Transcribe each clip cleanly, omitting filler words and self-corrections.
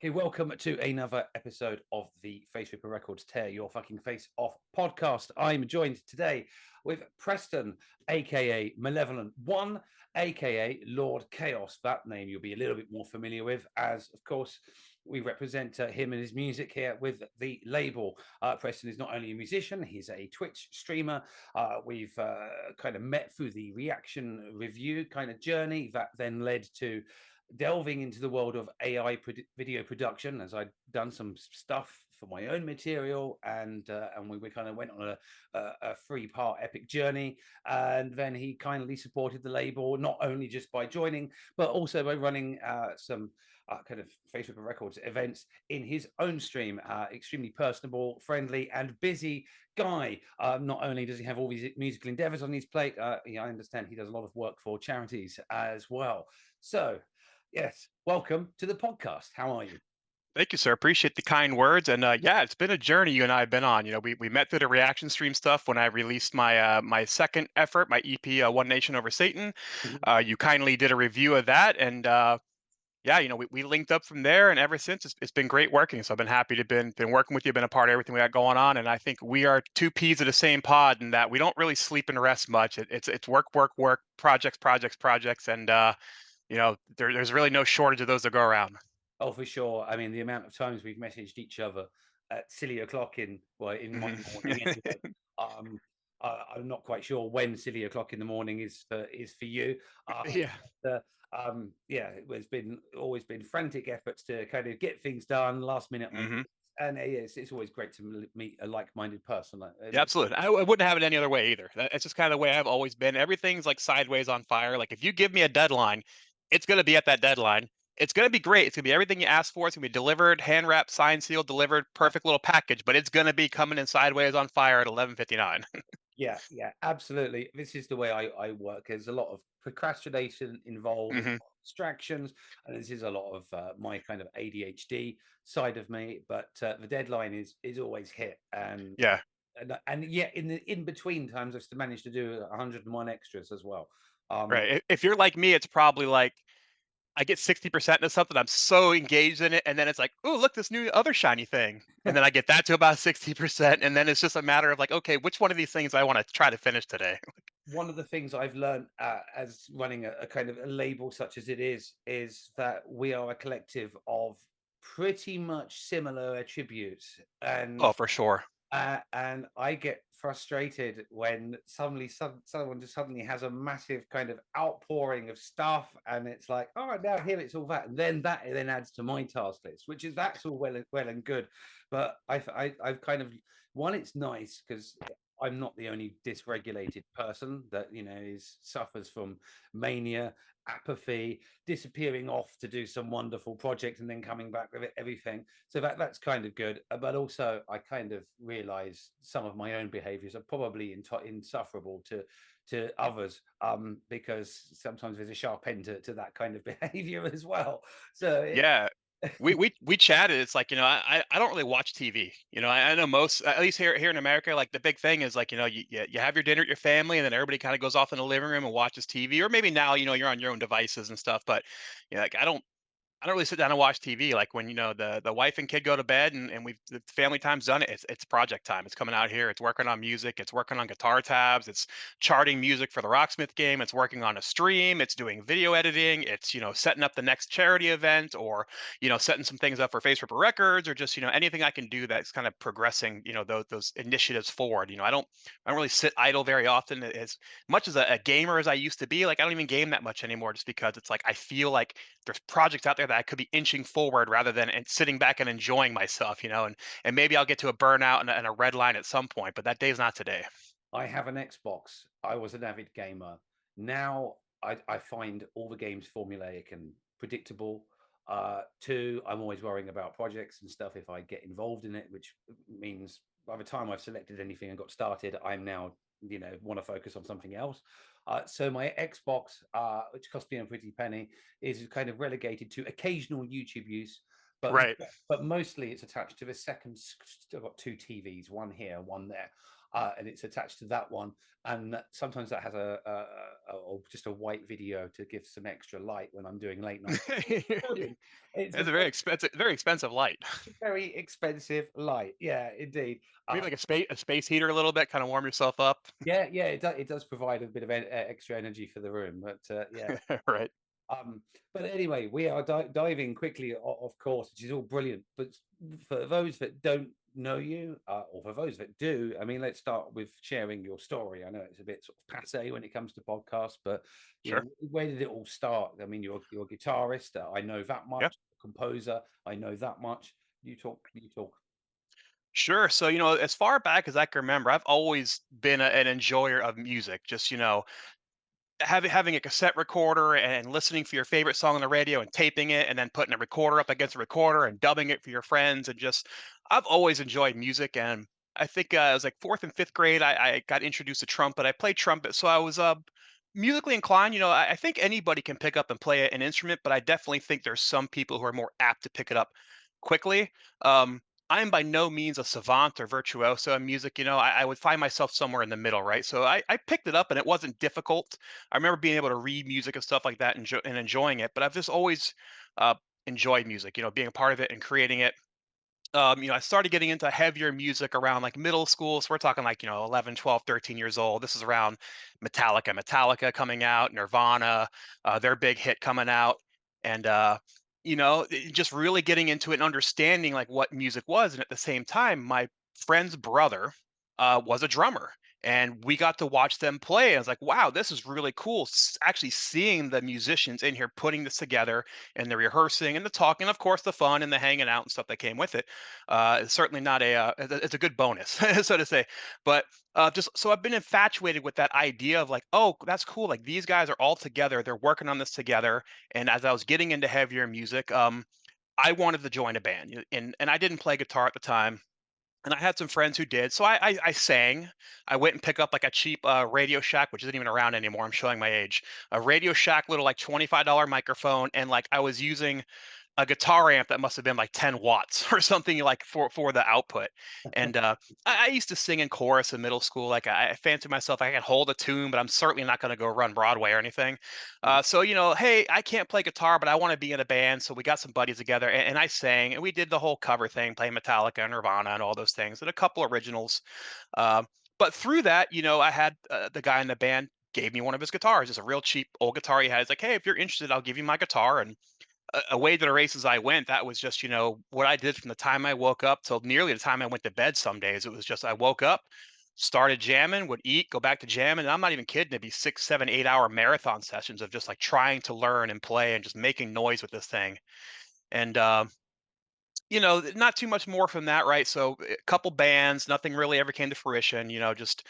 Hey, welcome to another episode of the Face Ripper Records Tear Your Fucking Face Off podcast. I'm joined today with Preston, aka Malevolent One, aka Lord Chaos. That name you'll be a little bit more familiar with, as of course we represent him and his music here with the label. Preston is not only a musician, he's a Twitch streamer. We've kind of met through the reaction review kind of journey that then led to delving into the world of AI video production, as I'd done some stuff for my own material, and we kind of went on a 3-part epic journey. And then he kindly supported the label, not only just by joining, but also by running some kind of Face Ripper Records events in his own stream. Extremely personable, friendly, and busy guy. Not only does he have all these musical endeavors on his plate, I understand he does a lot of work for charities as well. So, yes, welcome to the podcast. How are you? Thank you, sir. Appreciate the kind words. And yeah, it's been a journey you and I have been on. We met through the reaction stream stuff when I released my second effort, my EP, One Nation Over Satan. Mhm. You kindly did a review of that, and yeah, we linked up from there, and ever since it's been great working. So I've been happy to been working with you, been a part of everything we got going on, and I think we are two peas of the same pod in that we don't really sleep and rest much. It's work, work, work, projects, projects, projects, and there's really no shortage of those to go around. Oh, for sure. I mean, the amount of times we've messaged each other at silly o'clock in my morning anyway. Um, I'm not quite sure when silly o'clock in the morning is for you. Yeah. Yeah, it's been always been frantic efforts to kind of get things done, last minute Hmm. ideas, and it's always great to meet a like-minded person. Yeah, absolutely. I wouldn't have it any other way either. It's just kind of the way I've always been. Everything's like sideways on fire. Like if you give me a deadline, it's going to be at that deadline. It's going to be great. It's going to be everything you asked for. It's going to be delivered, hand wrapped, signed, sealed, delivered, perfect little package. But it's going to be coming in sideways on fire at 11:59. Yeah, yeah, absolutely. This is the way I work. There's a lot of procrastination involved, there's Hmm. distractions, and this is a lot of my kind of ADHD side of me. But the deadline is always hit, Yeah. and yet in the in between times, I've still managed to do 101 extras as well. Um, Right. If you're like me, it's probably like I get 60% into something. I'm so engaged in it. And then it's like, oh, look, this new other shiny thing. And then I get that to about 60%. And then it's just a matter of like, okay, which one of these things I want to try to finish today? One of the things I've learned as running a kind of a label such as it is that we are a collective of pretty much similar attributes, Oh, for sure. and I get frustrated when someone just suddenly has a massive kind of outpouring of stuff, and it's like, all right, now here it's all that, and then that then adds to my task list, which is that's all well and good, but I've kind of one, it's nice because I'm not the only dysregulated person that is suffers from mania, apathy, disappearing off to do some wonderful project and then coming back with everything. So that's kind of good. But also, I kind of realize some of my own behaviors are probably insufferable to others, because sometimes there's a sharp end to that kind of behavior as well. So Yeah. We chatted. It's like, I don't really watch TV. I know most, at least here in America, like the big thing is like, you have your dinner at your family and then everybody kind of goes off in the living room and watches TV. Or maybe now, you're on your own devices and stuff. But like I don't really sit down and watch TV. Like when the wife and kid go to bed and the family time's done. It's project time. It's coming out here. It's working on music. It's working on guitar tabs. It's charting music for the ROCKSMITH game. It's working on a stream. It's doing video editing. It's setting up the next charity event, or setting some things up for Face Ripper Records, or just anything I can do that's kind of progressing those initiatives forward. I don't really sit idle very often. As much as a gamer as I used to be, like I don't even game that much anymore, just because it's like I feel like there's projects out there that I could be inching forward rather than sitting back and enjoying myself, and maybe I'll get to a burnout and a red line at some point, but that day's not today. I have an Xbox. I was an avid gamer. Now I find all the games formulaic and predictable. Two, I'm always worrying about projects and stuff if I get involved in it, which means by the time I've selected anything and got started, I'm now want to focus on something else. So my Xbox, which cost me a pretty penny, is kind of relegated to occasional YouTube use, but Right. but mostly it's attached to the second. Still got two TVs, one here, one there. and it's attached to that one. And sometimes that has or just a white video to give some extra light when I'm doing late night. Brilliant. It's It's a a very expensive light. very expensive light. Yeah, indeed. Maybe like a space heater a little bit, kind of warm yourself up. Yeah, yeah, it does provide a bit of extra energy for the room, but yeah. Right. Um, but anyway, we are diving quickly, of course, which is all brilliant. But for those that don't know you, or for those that do, I mean, let's start with sharing your story. I know it's a bit sort of passe when it comes to podcasts, but you know, Sure. where did it all start? I mean, you're a guitarist. I know that Yeah. much. Composer. I know that much. You talk. You talk. Sure. So, as far back as I can remember, I've always been an enjoyer of music. Just, having a cassette recorder and listening for your favorite song on the radio and taping it and then putting a recorder up against a recorder and dubbing it for your friends, and just I've always enjoyed music. And I think I was like fourth and fifth grade, I got introduced to trumpet. I played trumpet, so I was musically inclined. I think anybody can pick up and play an instrument, but I definitely think there's some people who are more apt to pick it up quickly. um, I'm by no means a savant or virtuoso in music. I would find myself somewhere in the middle, right? So I picked it up and it wasn't difficult. I remember being able to read music and stuff like that, and enjoying it. But I've just always uh, enjoyed music, being a part of it and creating it. I started getting into heavier music around like middle school. So we're talking like, 11, 12, 13 years old. This is around Metallica coming out, Nirvana, their big hit coming out. And, just really getting into it and understanding like what music was. And at the same time, my friend's brother was a drummer. And we got to watch them play. I was like, wow, this is really cool. Actually seeing the musicians in here putting this together, and the rehearsing and the talking, of course, the fun and the hanging out and stuff that came with it. It's certainly not it's a good bonus, so to say. But just so I've been infatuated with that idea of like, oh, that's cool. Like these guys are all together. They're working on this together. And as I was getting into heavier music, I wanted to join a band, and I didn't play guitar at the time, and I had some friends who did. So I sang. I went and picked up like a cheap Radio Shack, which isn't even around anymore. I'm showing my age. A Radio Shack little like $25 microphone, and like I was using a guitar amp that must have been like 10 watts or something, like for the output. And I used to sing in chorus in middle school. Like I fancied myself, I can hold a tune, but I'm certainly not going to go run Broadway or anything. So hey, I can't play guitar, but I want to be in a band. So we got some buddies together, and I sang, and we did the whole cover thing, playing Metallica and Nirvana and all those things, and a couple originals. Uh, but through that, I had the guy in the band gave me one of his guitars, just a real cheap old guitar he had. He's like, hey, if you're interested, I'll give you my guitar. And away to the races I went. That was just, what I did from the time I woke up till nearly the time I went to bed some days. It was just I woke up, started jamming, would eat, go back to jamming. And I'm not even kidding. It'd be 6, 7, 8 hour marathon sessions of just like trying to learn and play and just making noise with this thing. And not too much more from that, right? So a couple bands, nothing really ever came to fruition, just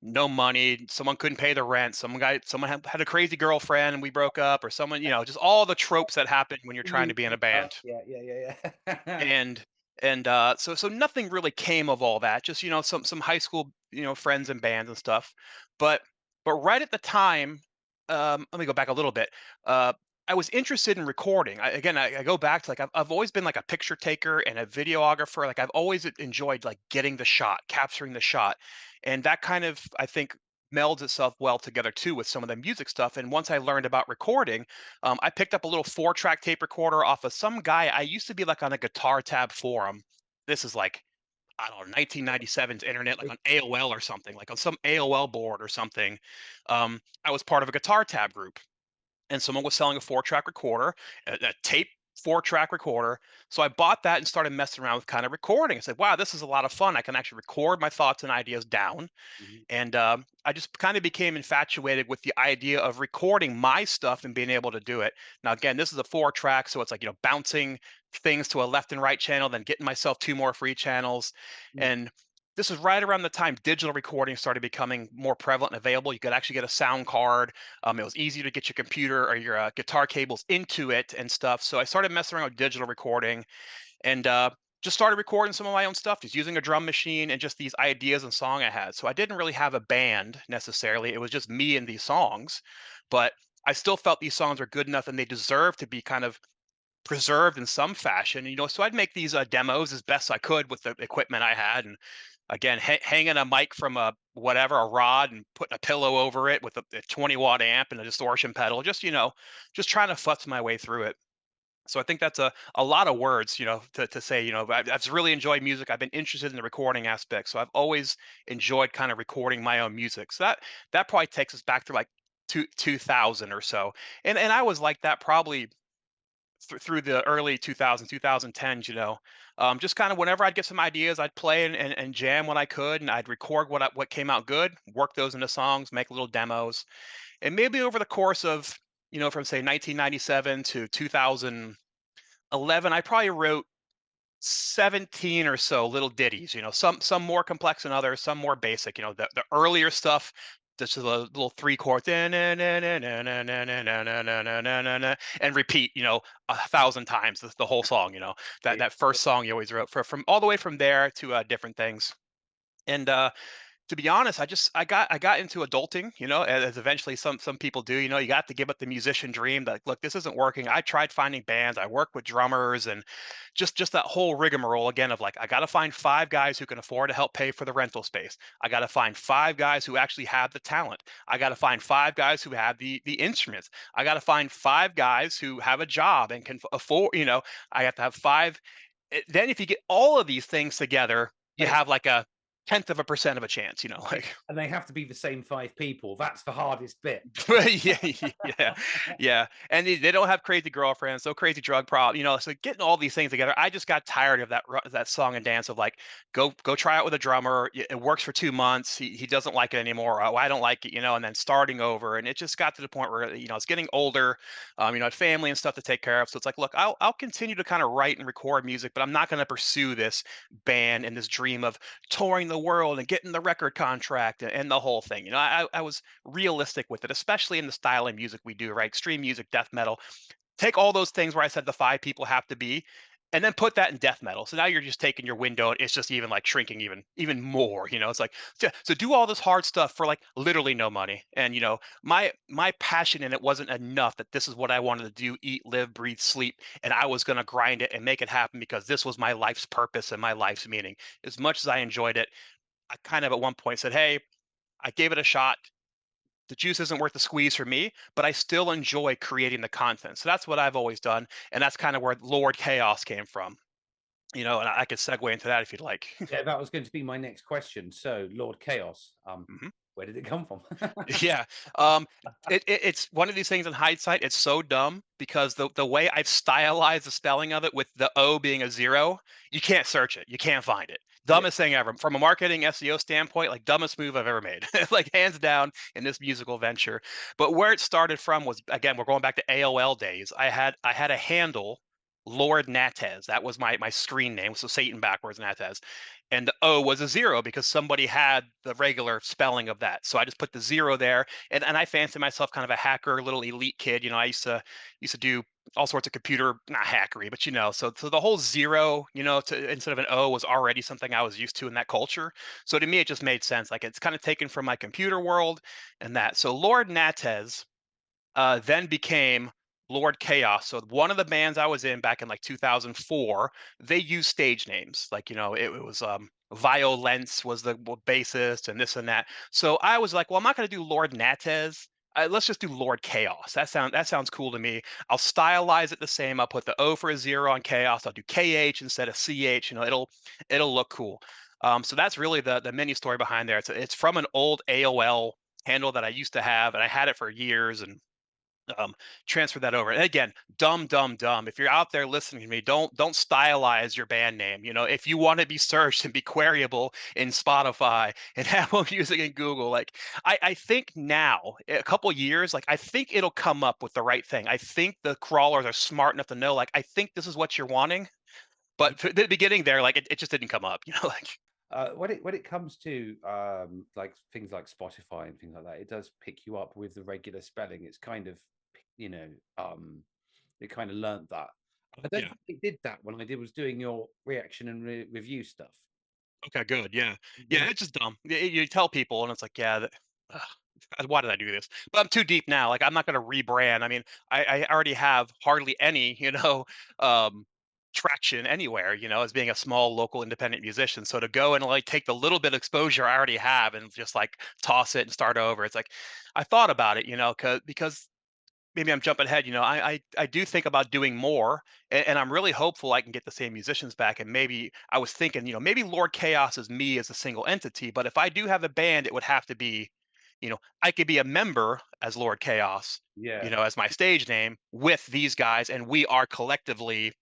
no money. Someone couldn't pay the rent. Someone had a crazy girlfriend and we broke up, or someone, just all the tropes that happen when you're trying to be in a band. Yeah, yeah, yeah, yeah. And so nothing really came of all that. Just, some high school, friends and bands and stuff. But right at the time, let me go back a little bit. Uh, I was interested in recording. I go back to like I've always been like a picture taker and a videographer. Like I've always enjoyed like getting the shot, capturing the shot, and that kind of, I think, melds itself well together too with some of the music stuff. And once I learned about recording, I picked up a little 4-track tape recorder off of some guy. I used to be like on a Guitar Tab forum. This is like, I don't know, 1997's internet, like on AOL or something, like on some AOL board or something. I was part of a Guitar Tab group, and someone was selling a 4-track recorder, a tape 4-track recorder. So I bought that and started messing around with kind of recording. I said, wow, this is a lot of fun. I can actually record my thoughts and ideas down. Mhm. And I just kind of became infatuated with the idea of recording my stuff and being able to do it. Now, again, this is a 4-track, so it's like, bouncing things to a left and right channel, then getting myself 2 more free channels. Mm. And this was right around the time digital recording started becoming more prevalent and available. You could actually get a sound card. It was easy to get your computer or your guitar cables into it and stuff. So I started messing around with digital recording, and just started recording some of my own stuff, just using a drum machine and just these ideas and song I had. So I didn't really have a band necessarily. It was just me and these songs, but I still felt these songs were good enough and they deserved to be kind of preserved in some fashion. So I'd make these demos as best I could with the equipment I had, and again, hanging a mic from a whatever, a rod, and putting a pillow over it with a 20-watt amp and a distortion pedal, just, just trying to futz my way through it. So I think that's a lot of words, to say, I've really enjoyed music. I've been interested in the recording aspect. So I've always enjoyed kind of recording my own music. So that probably takes us back to like 2000 or so. And I was like that probably through the early 2000s, 2010s, just kind of whenever I'd get some ideas, I'd play and jam when I could, and I'd record what came out good, work those into songs, make little demos. And maybe over the course of, from say 1997 to 2011, I probably wrote 17 or so little ditties, some more complex than others, some more basic. The earlier stuff, just the little three chords and repeat, 1,000 times the whole song, that first song you always wrote, from all the way from there to different things. And to be honest, I got into adulting, as eventually some people do. You got to give up the musician dream. That, look, this isn't working. I tried finding bands. I worked with drummers, and just that whole rigmarole again of like, I got to find 5 guys who can afford to help pay for the rental space. I got to find 5 guys who actually have the talent. I got to find 5 guys who have the instruments. I got to find 5 guys who have a job and can afford. I have to have five. Then if you get all of these things together, you But it's have like a tenth of a percent of a chance, like. and they have to be the same 5 people. That's the hardest bit. Yeah, yeah, yeah, and they don't have crazy girlfriends, no crazy drug problem, so getting all these things together, I just got tired of that song and dance of like, go try it with a drummer, it works for 2 months, he doesn't like it anymore, oh, I don't like it, and then starting over, and it just got to the point where, it's getting older, I had family and stuff to take care of, so it's like, look, I'll continue to kind of write and record music, but I'm not gonna pursue this band and this dream of touring the world and getting the record contract and the whole thing, I was realistic with it, especially in the style of music we do, right? Extreme music, death metal. Take all those things where I said the 5 people have to be, and then put that in death metal. So now you're just taking your window, and it's just even like shrinking even more. It's like, so do all this hard stuff for like literally no money. And my passion in it wasn't enough that this is what I wanted to do, eat, live, breathe, sleep, and I was gonna grind it and make it happen because this was my life's purpose and my life's meaning. As much as I enjoyed it, I kind of at one point said, hey, I gave it a shot, the juice isn't worth the squeeze for me, but I still enjoy creating the content. So that's what I've always done, and that's kind of where Lord Chaos came from. And I could segue into that if you'd like. Yeah, that was going to be my next question. So, Lord Chaos, Mhm. where did it come from? Yeah, um, it's one of these things in hindsight. It's so dumb because the way I've stylized the spelling of it with the O being a zero, you can't search it, you can't find it. Yeah. Dumbest thing ever from a marketing SEO standpoint, like dumbest move I've ever made, like hands down in this musical venture. But where it started from was, again, we're going back to AOL days. I had a handle, Lord Natez. That was my screen name, so Satan backwards Natez, and the O was a zero because somebody had the regular spelling of that. So I just put the zero there, and I fancy myself kind of a hacker, little elite kid. I used to do all sorts of computer, not hackery, but so the whole zero, to instead of an O was already something I was used to in that culture. So to me, it just made sense. Like it's kind of taken from my computer world and that. So Lord Natez then became Lord Chaos. So one of the bands I was in back in like 2004, they used stage names. Like, it was Violence was the bassist and this and that. So I was like, well, I'm not going to do Lord Natez. Let's just do Lord Chaos. That sounds cool to me. I'll stylize it the same. I'll put the O for a zero on Chaos. I'll do KH instead of CH. It'll look cool. So that's really the mini story behind there. It's from an old AOL handle that I used to have, and I had it for years, and um, transfer that over. And again, dumb, dumb, dumb. If you're out there listening to me, don't stylize your band name. If you want to be searched and be queryable in Spotify and Apple Music and Google, like I think now, a couple years, like I think it'll come up with the right thing. I think the crawlers are smart enough to know, like I think this is what you're wanting. But for the beginning there, like it just didn't come up. Like. When it comes to like things like Spotify and things like that, it does pick you up with the regular spelling. It's kind of, you know, um, it kind of learned that. I don't Yeah. think it did that when I did was doing your reaction and review stuff. Okay. Good. Yeah. Yeah. Yeah. It's just dumb. You tell people, and it's like, yeah. Ugh, why did I do this? But I'm too deep now. Like I'm not going to rebrand. I mean, I already have hardly any, traction anywhere, as being a small local independent musician. So to go and like take the little bit of exposure I already have and just like toss it and start over, it's like I thought about it, because maybe I'm jumping ahead. I do think about doing more, and I'm really hopeful I can get the same musicians back. And maybe I was thinking, maybe Lord Chaos is me as a single entity, but if I do have a band, it would have to be, I could be a member as Lord Chaos, Yeah. as my stage name with these guys, and we are collectively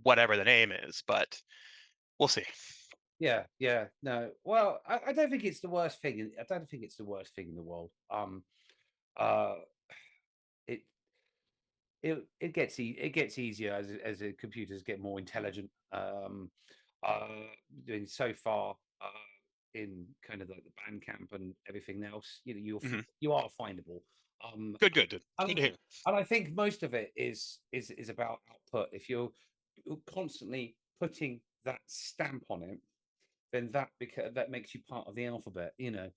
whatever the name is. But we'll see. Yeah, yeah, no. Well, I don't think it's the worst thing. I don't think it's the worst thing in the world. Uh, it it gets easier as the computers get more intelligent. Uh, Doing so far in kind of like the Bandcamp and everything else, Hmm. you are findable. Good, good, good. Good And, to hear. and I think most of it is about output. If you're constantly putting that stamp on it, then that makes you part of the alphabet. You're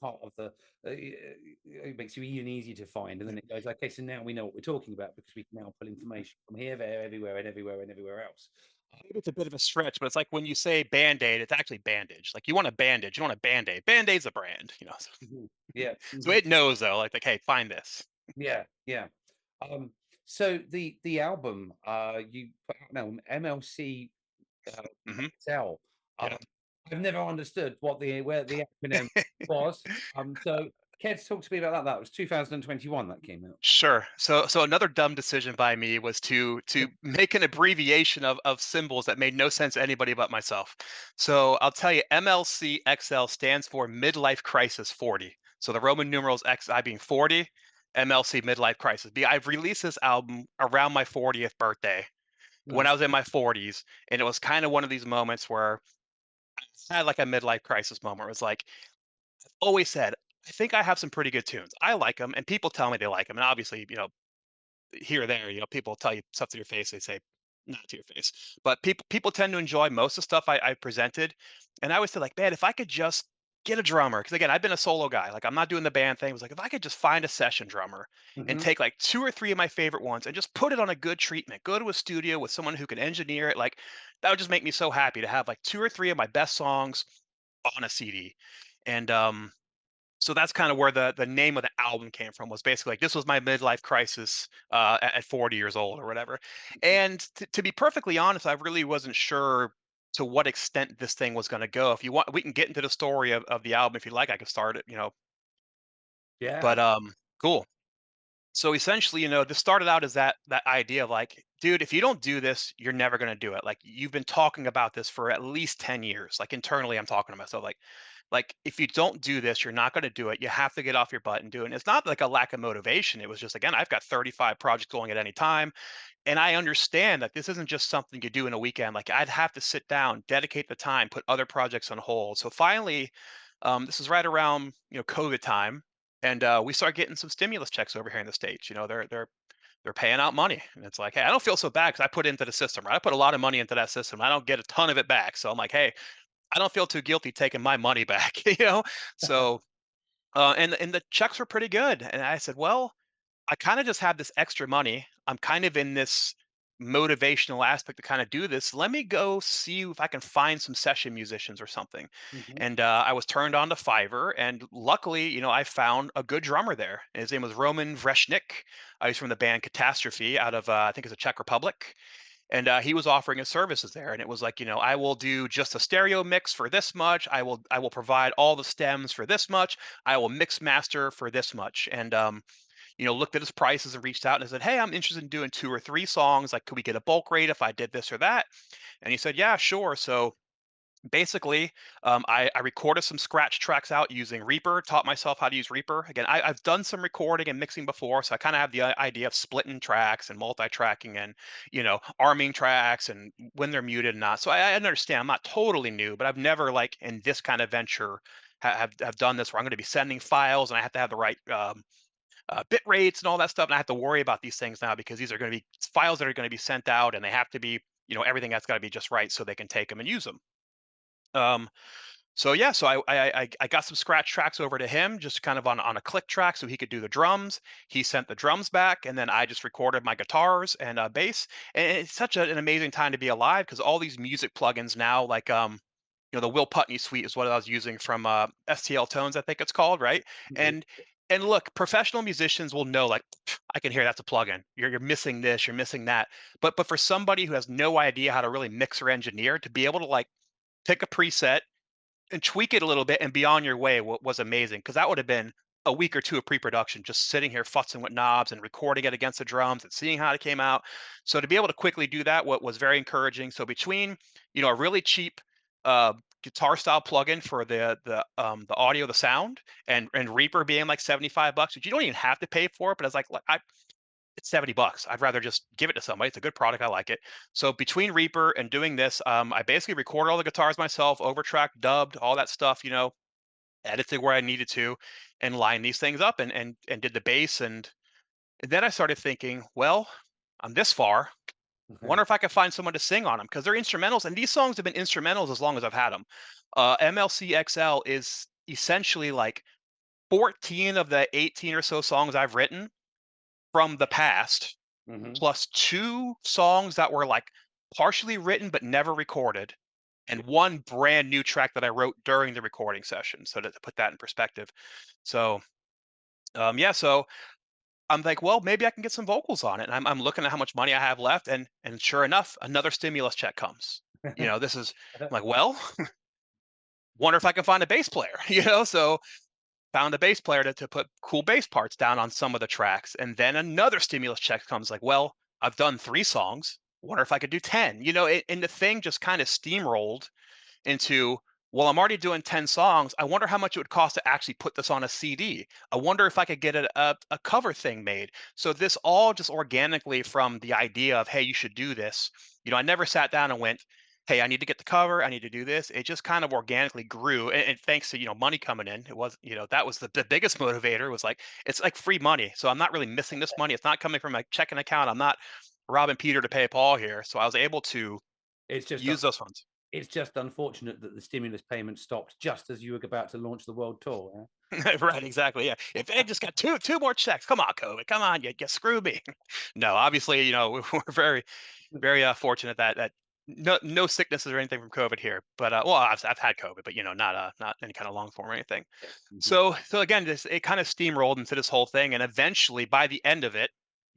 part of the. It makes you even easier to find, and then it goes, okay, so now we know what we're talking about because we can now pull information from here, there, everywhere, and everywhere, and everywhere else. Maybe it's a bit of a stretch, but it's like when you say Band-Aid, it's actually bandage. Like you want a bandage, you don't want a Band-Aid. Band-Aid's a brand, Yeah, So it knows though, like, hey, find this. yeah, yeah. Um, so the album you put out now, MLC Hmm. Excel. Um, Yeah. I've never understood where the acronym was. So Keds, talk to me about that. That was 2021 that came out. Sure. So another dumb decision by me was to make an abbreviation of symbols that made no sense to anybody but myself. So I'll tell you, MLCXL stands for Midlife Crisis 40. So the Roman numerals XI being 40, MLC Midlife Crisis. I've released this album around my 40th birthday when Nice. I was in my 40s, and it was kind of one of these moments where I had like a midlife crisis moment. It was like always said, I think I have some pretty good tunes. I like them, and people tell me they like them. And obviously, here or there, people tell you stuff to your face. They say not to your face, but people tend to enjoy most of the stuff I presented. And I always say like, man, if I could just get a drummer, because again, I've been a solo guy. Like I'm not doing the band thing. It was like if I could just find a session drummer and Hmm. take like two or three of my favorite ones and just put it on a good treatment, go to a studio with someone who can engineer it. Like that would just make me so happy to have like two or three of my best songs on a CD. And so that's kind of where the name of the album came from, was basically like this was my midlife crisis at 40 years old or whatever. And to be perfectly honest, I really wasn't sure to what extent this thing was going to go. If you want, we can get into the story of the album if you like. I could start it. Yeah. But cool. So essentially, this started out as that idea of like, dude, if you don't do this, you're never going to do it. Like you've been talking about this for at least 10 years. Like internally, I'm talking to myself like if you don't do this, you're not going to do it. You have to get off your butt and do it. And it's not like a lack of motivation. It was just, again, I've got 35 projects going at any time. And I understand that this isn't just something you do in a weekend. Like I'd have to sit down, dedicate the time, put other projects on hold. So finally, this is right around, COVID time. And we start getting some stimulus checks over here in the States. They're paying out money. And it's like, hey, I don't feel so bad because I put into the system, right? I put a lot of money into that system. I don't get a ton of it back. So I'm like, hey, I don't feel too guilty taking my money back, So, and the checks were pretty good, and I said, well, I kind of just have this extra money. I'm kind of in this motivational aspect to kind of do this. Let me go see if I can find some session musicians or something. Hmm. And I was turned on to Fiverr, and luckily, I found a good drummer there. His name was Roman Vreshnik. He's from the band Catastrophe out of I think it's the Czech Republic, and he was offering his services there, and it was like, I will do just a stereo mix for this much. I will provide all the stems for this much. I will mix master for this much. And looked at his prices and reached out and said, hey, I'm interested in doing two or three songs. Like, could we get a bulk rate if I did this or that? And he said, yeah, sure. So basically, I recorded some scratch tracks out using Reaper, taught myself how to use Reaper. Again, I've done some recording and mixing before, so I kind of have the idea of splitting tracks and multi-tracking and, arming tracks and when they're muted and not. So I understand. I'm not totally new, but I've never like in this kind of venture have done this where I'm going to be sending files and I have to have the right bit rates and all that stuff. And I have to worry about these things now because these are going to be files that are going to be sent out and they have to be, everything that's got to be just right so they can take them and use them. Um, So yeah, so I got some scratch tracks over to him, just kind of on a click track, so he could do the drums. He sent the drums back, and then I just recorded my guitars and bass. And it's such an amazing time to be alive because all these music plugins now, like the Will Putney suite is what I was using from STL Tones, I think it's called, right? Mhm. And look, professional musicians will know, like, "Pff, I can hear that's a plugin. You're missing this, you're missing that. But for somebody who has no idea how to really mix or engineer, to be able to like pick a preset and tweak it a little bit and be on your way was amazing because that would have been a week or two of pre-production just sitting here futzing with knobs and recording it against the drums and seeing how it came out. So to be able to quickly do that what was very encouraging. So between a really cheap uh guitar style plugin for the audio, the sound, and Reaper being like 75 bucks, which you don't even have to pay for it, but it's like it's 70 bucks. I'd rather just give it to somebody. It's a good product. I like it. So between Reaper and doing this, I basically recorded all the guitars myself, overtracked, dubbed, all that stuff, edited where I needed to, and lined these things up and did the bass. And then I started thinking, well, I'm this far. Wonder if I could find someone to sing on them because they're instrumentals, and these songs have been instrumentals as long as I've had them. MLCXL is essentially like 14 of the 18 or so songs I've written from the past Mhm. plus 2 songs that were, like, partially written but never recorded, and 1 brand new track that I wrote during the recording session, so to put that in perspective. So, yeah, so I'm like, "Well, maybe I can get some vocals on it," and I'm looking at how much money I have left, and sure enough, another stimulus check comes. This is I'm like, "Well, wonder if I can find a bass player," So found a bass player to put cool bass parts down on some of the tracks. And then another stimulus check comes like, well, I've done 3 songs. Wonder if I could do 10. And the thing just kind of steamrolled into, well, I'm already doing 10 songs. I wonder how much it would cost to actually put this on a CD. I wonder if I could get a cover thing made. So this all just organically from the idea of, hey, you should do this. I never sat down and went, hey, I need to get the cover. I need to do this. It just kind of organically grew. And thanks to, money coming in, it was, that was the biggest motivator was like, it's like free money. So I'm not really missing this money. It's not coming from my checking account. I'm not robbing Peter to pay Paul here. So I was able to It's just use those funds. it's just unfortunate that the stimulus payment stopped just as you were about to launch the world tour. Right, exactly. Yeah. If they just got two more checks, come on, COVID, come on, you screw me. No, obviously, we're very, Yeah. very fortunate that no sicknesses or anything from COVID here. But well, I've had COVID, but not any kind of long form or anything. Mhm. So again, this it kind of steamrolled into this whole thing, and eventually, by the end of it,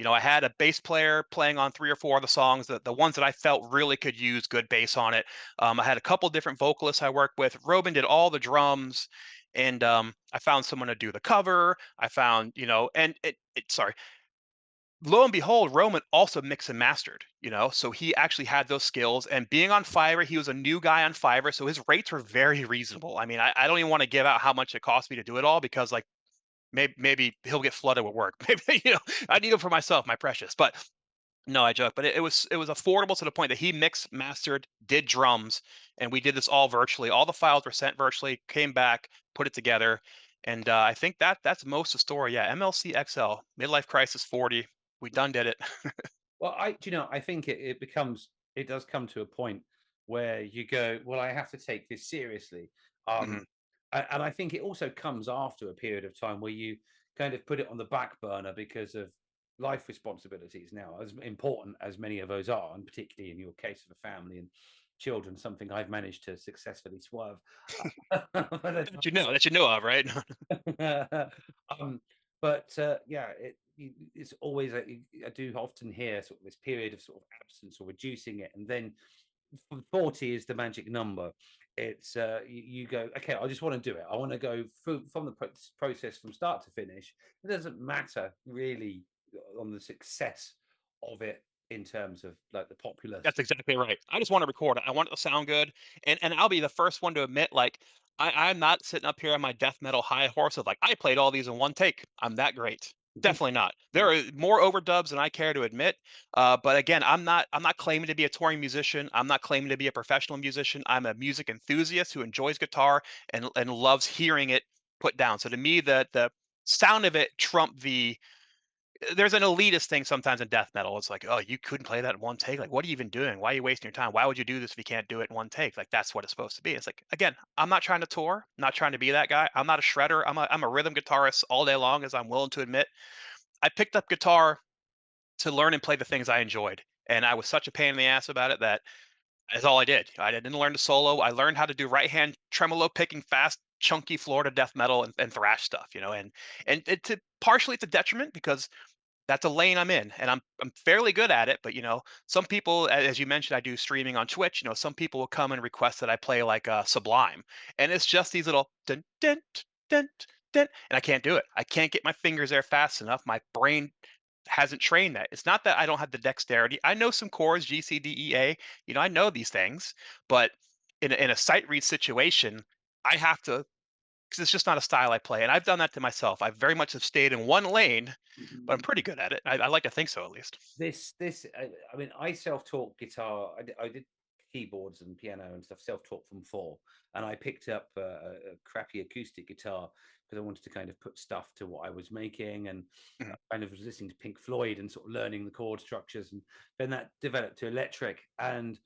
I had a bass player playing on 3 or 4 of the songs, the ones that I felt really could use good bass on it. I had a couple different vocalists I worked with. Robin did all the drums, and I found someone to do the cover. I found, and sorry, lo and behold, Roman also mixed and mastered, so he actually had those skills. And being on Fiverr, he was a new guy on Fiverr, so his rates were very reasonable. I mean, I don't even want to give out how much it cost me to do it all because, like, maybe he'll get flooded with work. Maybe, I need him for myself, my precious. But no, I joke. But it was affordable to the point that he mixed, mastered, did drums, and we did this all virtually. All the files were sent virtually, came back, put it together, and I think that's most of the story. Yeah, MLCXL, midlife crisis 40. We done did it. Well, I think it does come to a point where you go, well, I have to take this seriously. Mhm. And I think it also comes after a period of time where you kind of put it on the back burner because of life responsibilities now, as important as many of those are, and particularly in your case of a family and children, something I've managed to successfully swerve. But That you know of, right? um, yeah, it's always I do often hear sort of this period of sort of absence or reducing it, and then 40 is the magic number. It's you go, okay, I just want to do it. I want to go through from the process from start to finish. It doesn't matter really on the success of it in terms of like the popular. That's exactly right. I just want to record it. I want it to sound good, and I'll be the first one to admit, like, I'm not sitting up here on my death metal high horse of like I played all these in one take. I'm that great. Definitely not. There are more overdubs than I care to admit. But again, I'm not claiming to be a touring musician. I'm not claiming to be a professional musician. I'm a music enthusiast who enjoys guitar and loves hearing it put down. So to me, the sound of it trumped there's an elitist thing sometimes in death metal. It's like, oh, you couldn't play that in one take. Like, what are you even doing? Why are you wasting your time? Why would you do this if you can't do it in one take? Like, that's what it's supposed to be. It's like, again, I'm not trying to tour, not trying to be that guy. I'm not a shredder. I'm a rhythm guitarist all day long, as I'm willing to admit. I picked up guitar to learn and play the things I enjoyed. And I was such a pain in the ass about it that that's all I did. I didn't learn to solo. I learned how to do right hand tremolo picking, fast, chunky Florida death metal and thrash stuff, and it to partially it's a detriment because that's a lane I'm in, and I'm fairly good at it. But some people, as you mentioned, I do streaming on Twitch. Some people will come and request that I play like Sublime, and it's just these little dun dun dun dun, and I can't do it. I can't get my fingers there fast enough. My brain hasn't trained that. It's not that I don't have the dexterity. I know some chords, G, C, D, E, A. I know these things, but in a sight read situation, I have to because it's just not a style I play. And I've done that to myself. I very much have stayed in one lane, but I'm pretty good at it. I like to think so, at least. I mean, I self-taught guitar. I did keyboards and piano and stuff self-taught from four, and I picked up a crappy acoustic guitar because I wanted to kind of put stuff to what I was making, and Mhm. kind of was listening to Pink Floyd and sort of learning the chord structures, and then that developed to electric, and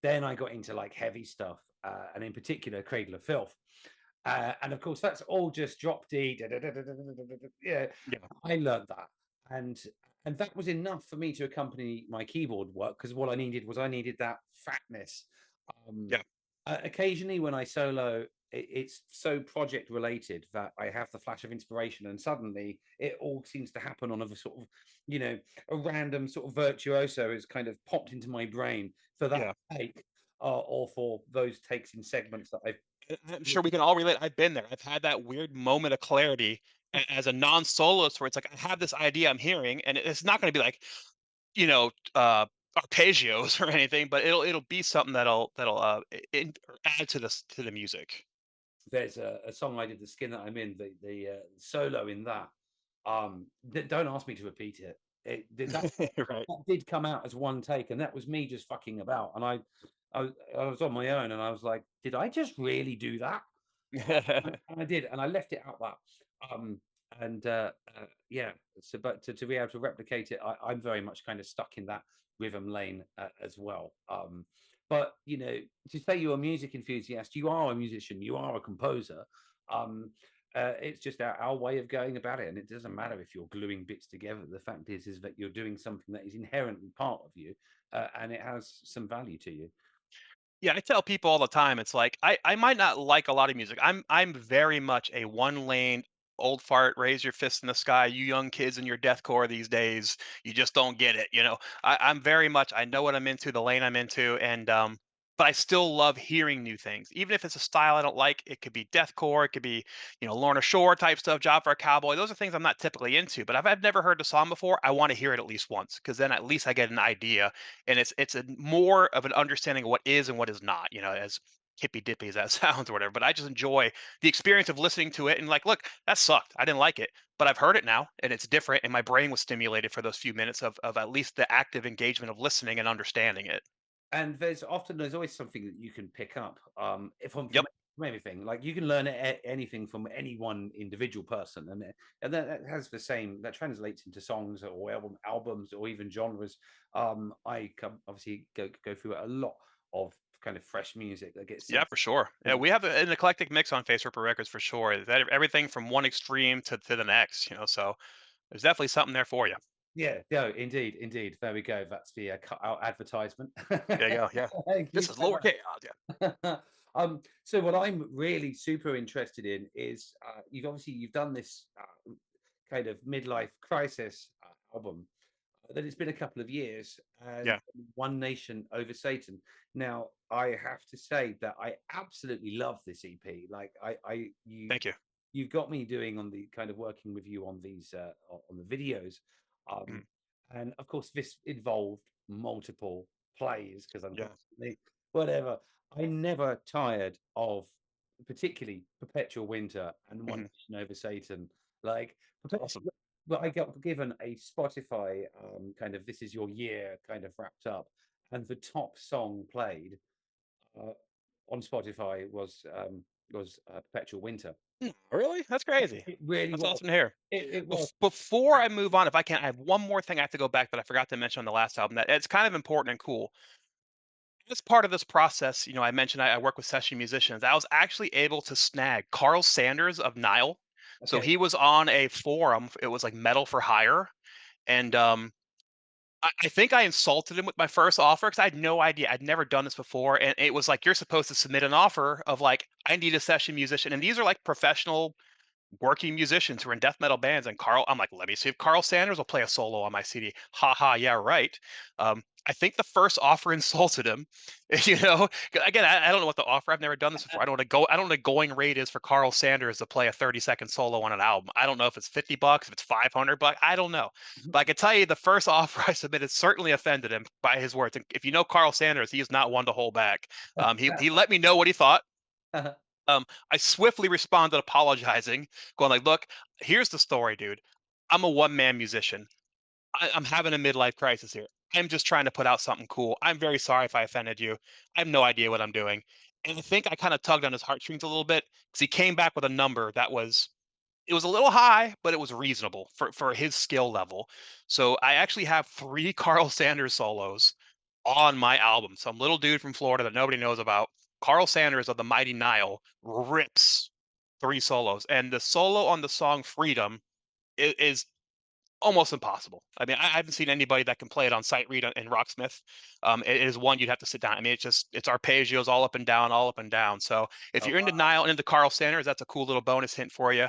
then I got into like heavy stuff, and in particular Cradle of Filth. And of course, that's all just drop D. Yeah, Yeah. I learned that, and that was enough for me to accompany my keyboard work because what I needed that fatness. Um, Yeah. Occasionally, when I solo, it's so project related that I have the flash of inspiration, and suddenly it all seems to happen on a sort of, a random sort of virtuoso is kind of popped into my brain for that Yeah. take, or for those takes in segments that I've. I'm sure we can all relate. I've been there. I've had that weird moment of clarity as a non-soloist where it's like I have this idea I'm hearing, and it's not going to be like you know arpeggios or anything, but it'll be something that'll or add to the music. There's a song I did, The Skin That I'm In, the solo in that. Don't ask me to repeat it. Right. That did come out as one take, and that was me just fucking about. And I was on my own, and I was like, did I just really do that? And I did, and I left it out that. Um, and yeah, so but to be able to replicate it, I'm very much kind of stuck in that rhythm lane as well. But to say you're a music enthusiast, you are a musician, you are a composer. Um, it's just our way of going about it, and it doesn't matter if you're gluing bits together. The fact is that you're doing something that is inherently part of you, and it has some value to you. Yeah, I tell people all the time, it's like I might not like a lot of music. I'm very much a one lane old fart, raise your fist in the sky, you young kids in your deathcore these days, you just don't get it. I'm very much I know what I'm into, the lane I'm into, and but I still love hearing new things. Even if it's a style I don't like, it could be deathcore, it could be, Lorna Shore type stuff, Job for a Cowboy. Those are things I'm not typically into, but if I've never heard the song before, I want to hear it at least once, because then at least I get an idea and it's a more of an understanding of what is and what is not, as hippy dippy as that sounds or whatever. But I just enjoy the experience of listening to it and like, look, that sucked. I didn't like it, but I've heard it now and it's different. And my brain was stimulated for those few minutes of at least the active engagement of listening and understanding it. And there's always something that you can pick up, Yep. from anything. Like you can learn anything from any one individual person, and that has the same that translates into songs or albums or even genres. Obviously go through a lot of kind of fresh music that gets Yeah, sent. for sure. Yeah, we have an eclectic mix on Face Ripper Records for sure. That everything from one extreme to the next, so there's definitely something there for you. Yeah, no, indeed, indeed. There we go. That's the our advertisement. There you go. Yeah. Thank you This is so lower K. Oh, yeah. much. So what I'm really super interested in is you've done this kind of midlife crisis album. That it's been a couple of years, and Yeah. One Nation Over Satan. Now, I have to say that I absolutely love this EP. Like, Thank you. you've got me doing on the kind of working with you on these on the videos, Mhm. um, and of course, this involved multiple plays because I'm Yeah. constantly whatever. I never tired of particularly Perpetual Winter and One Mhm. Nation Over Satan. Like, It's awesome. but I got given a Spotify kind of this is your year kind of wrapped up, and the top song played uh, on Spotify was was Perpetual Winter. Really? That's crazy. It really That's was. awesome to hear. It was. Before I move on, if I can, I have one more thing I have to go back that I forgot to mention on the last album that it's kind of important and cool. As part of this process, I mentioned I work with session musicians. I was actually able to snag Carl Sanders of Nile. So Okay. he was on a forum. It was like Metal for Hire, and I think I insulted him with my first offer because I had no idea. I'd never done this before, and it was like you're supposed to submit an offer of like I need a session musician, and these are like professional working musicians who are in death metal bands. And I'm like, let me see if Carl Sanders will play a solo on my CD. Ha ha, yeah, right. I think the first offer insulted him. 'Cause again, I don't know what the offer. I've never done this before. I don't know what the going rate is for Carl Sanders to play a 30-second solo on an album. I don't know if it's $50, if it's $500. I don't know. But I can tell you the first offer I submitted certainly offended him by his words. And if you know Carl Sanders, he is not one to hold back. He let me know what he thought. I swiftly responded apologizing, going like, "Look, here's the story, dude. I'm a one-man musician. I'm having a midlife crisis here. I'm just trying to put out something cool. I'm very sorry if I offended you. I have no idea what I'm doing." And I think I kind of tugged on his heartstrings a little bit because he came back with a number that was it was a little high, but it was reasonable for his skill level. So I actually have 3 Carl Sanders solos on my album. Some little dude from Florida that nobody knows about. Carl Sanders of the Mighty Nile rips 3 solos, and the solo on the song Freedom is almost impossible. I mean, I haven't seen anybody that can play it on sight read and ROCKSMITH. It is one you'd have to sit down. I mean, it's arpeggios all up and down, all up and down. So if Oh, you're into Nile and into Carl Sanders, that's a cool little bonus hint for you.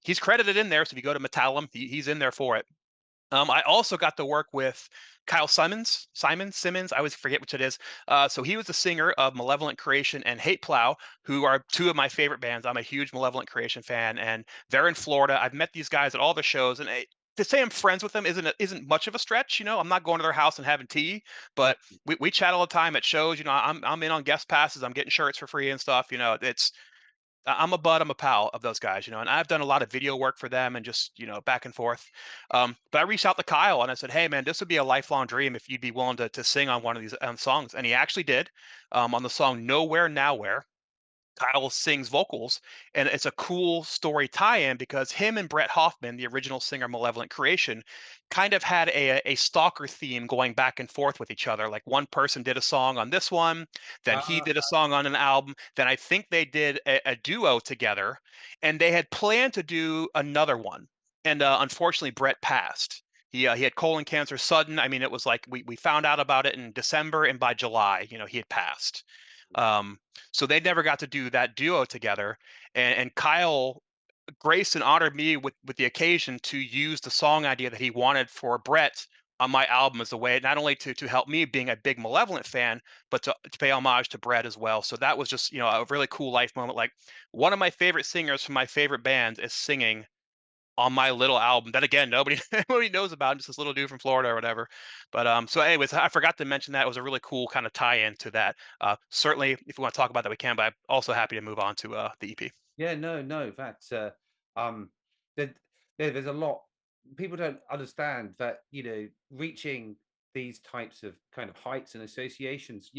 He's credited in there, so if you go to Metallum, he's in there for it. I also got to work with Kyle Simmons. I always forget which it is. So he was the singer of Malevolent Creation and Hate Plow, who are 2 of my favorite bands. I'm a huge Malevolent Creation fan, and they're in Florida. I've met these guys at all the shows, and to say I'm friends with them isn't much of a stretch. I'm not going to their house and having tea, but we chat all the time at shows. I'm in on guest passes. I'm getting shirts for free and stuff. I'm a bud, I'm a pal of those guys, and I've done a lot of video work for them and just, back and forth. But I reached out to Kyle and I said, "Hey man, this would be a lifelong dream if you'd be willing to sing on one of these songs." And he actually did, on the song Nowhere Nowhere. Kyle sings vocals, and it's a cool story tie-in because him and Brett Hoffman, the original singer Malevolent Creation, kind of had a stalker theme going back and forth with each other. Like one person did a song on this one, then he did a song on an album, then I think they did a duo together, and they had planned to do another one. And unfortunately, Brett passed. He had colon cancer sudden. I mean, it was like we found out about it in December, and by July, he had passed. So they never got to do that duo together. And Kyle graced and honored me with the occasion to use the song idea that he wanted for Brett on my album as a way not only to help me being a big Malevolent fan, but to pay homage to Brett as well. So that was just a really cool life moment. Like one of my favorite singers from my favorite bands is singing on my little album that again nobody nobody knows about, just this little dude from Florida or whatever. But so anyways, I forgot to mention that. It was a really cool kind of tie-in to that. Certainly if we want to talk about that we can, but I'm also happy to move on to the EP. Yeah, no, that's um, there, there's a lot. People don't understand that reaching these types of kind of heights and associations.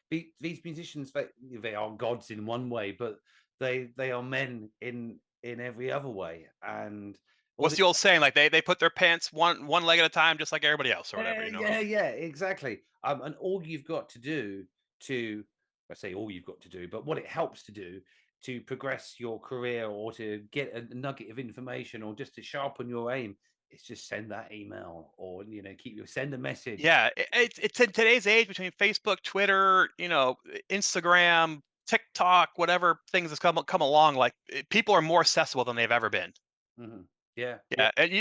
These musicians, they are gods in one way, but they are men in every other way. And all What's the the old saying, like they put their pants one leg at a time just like everybody else or whatever, yeah, exactly. And all you've got to do to, I say all you've got to do, but what it helps to do to progress your career or to get a nugget of information or just to sharpen your aim is just send that email or send a message. Yeah, it's in today's age between Facebook, Twitter, Instagram, TikTok, whatever things has come along, like people are more accessible than they've ever been. Hmm. Yeah, Yeah, and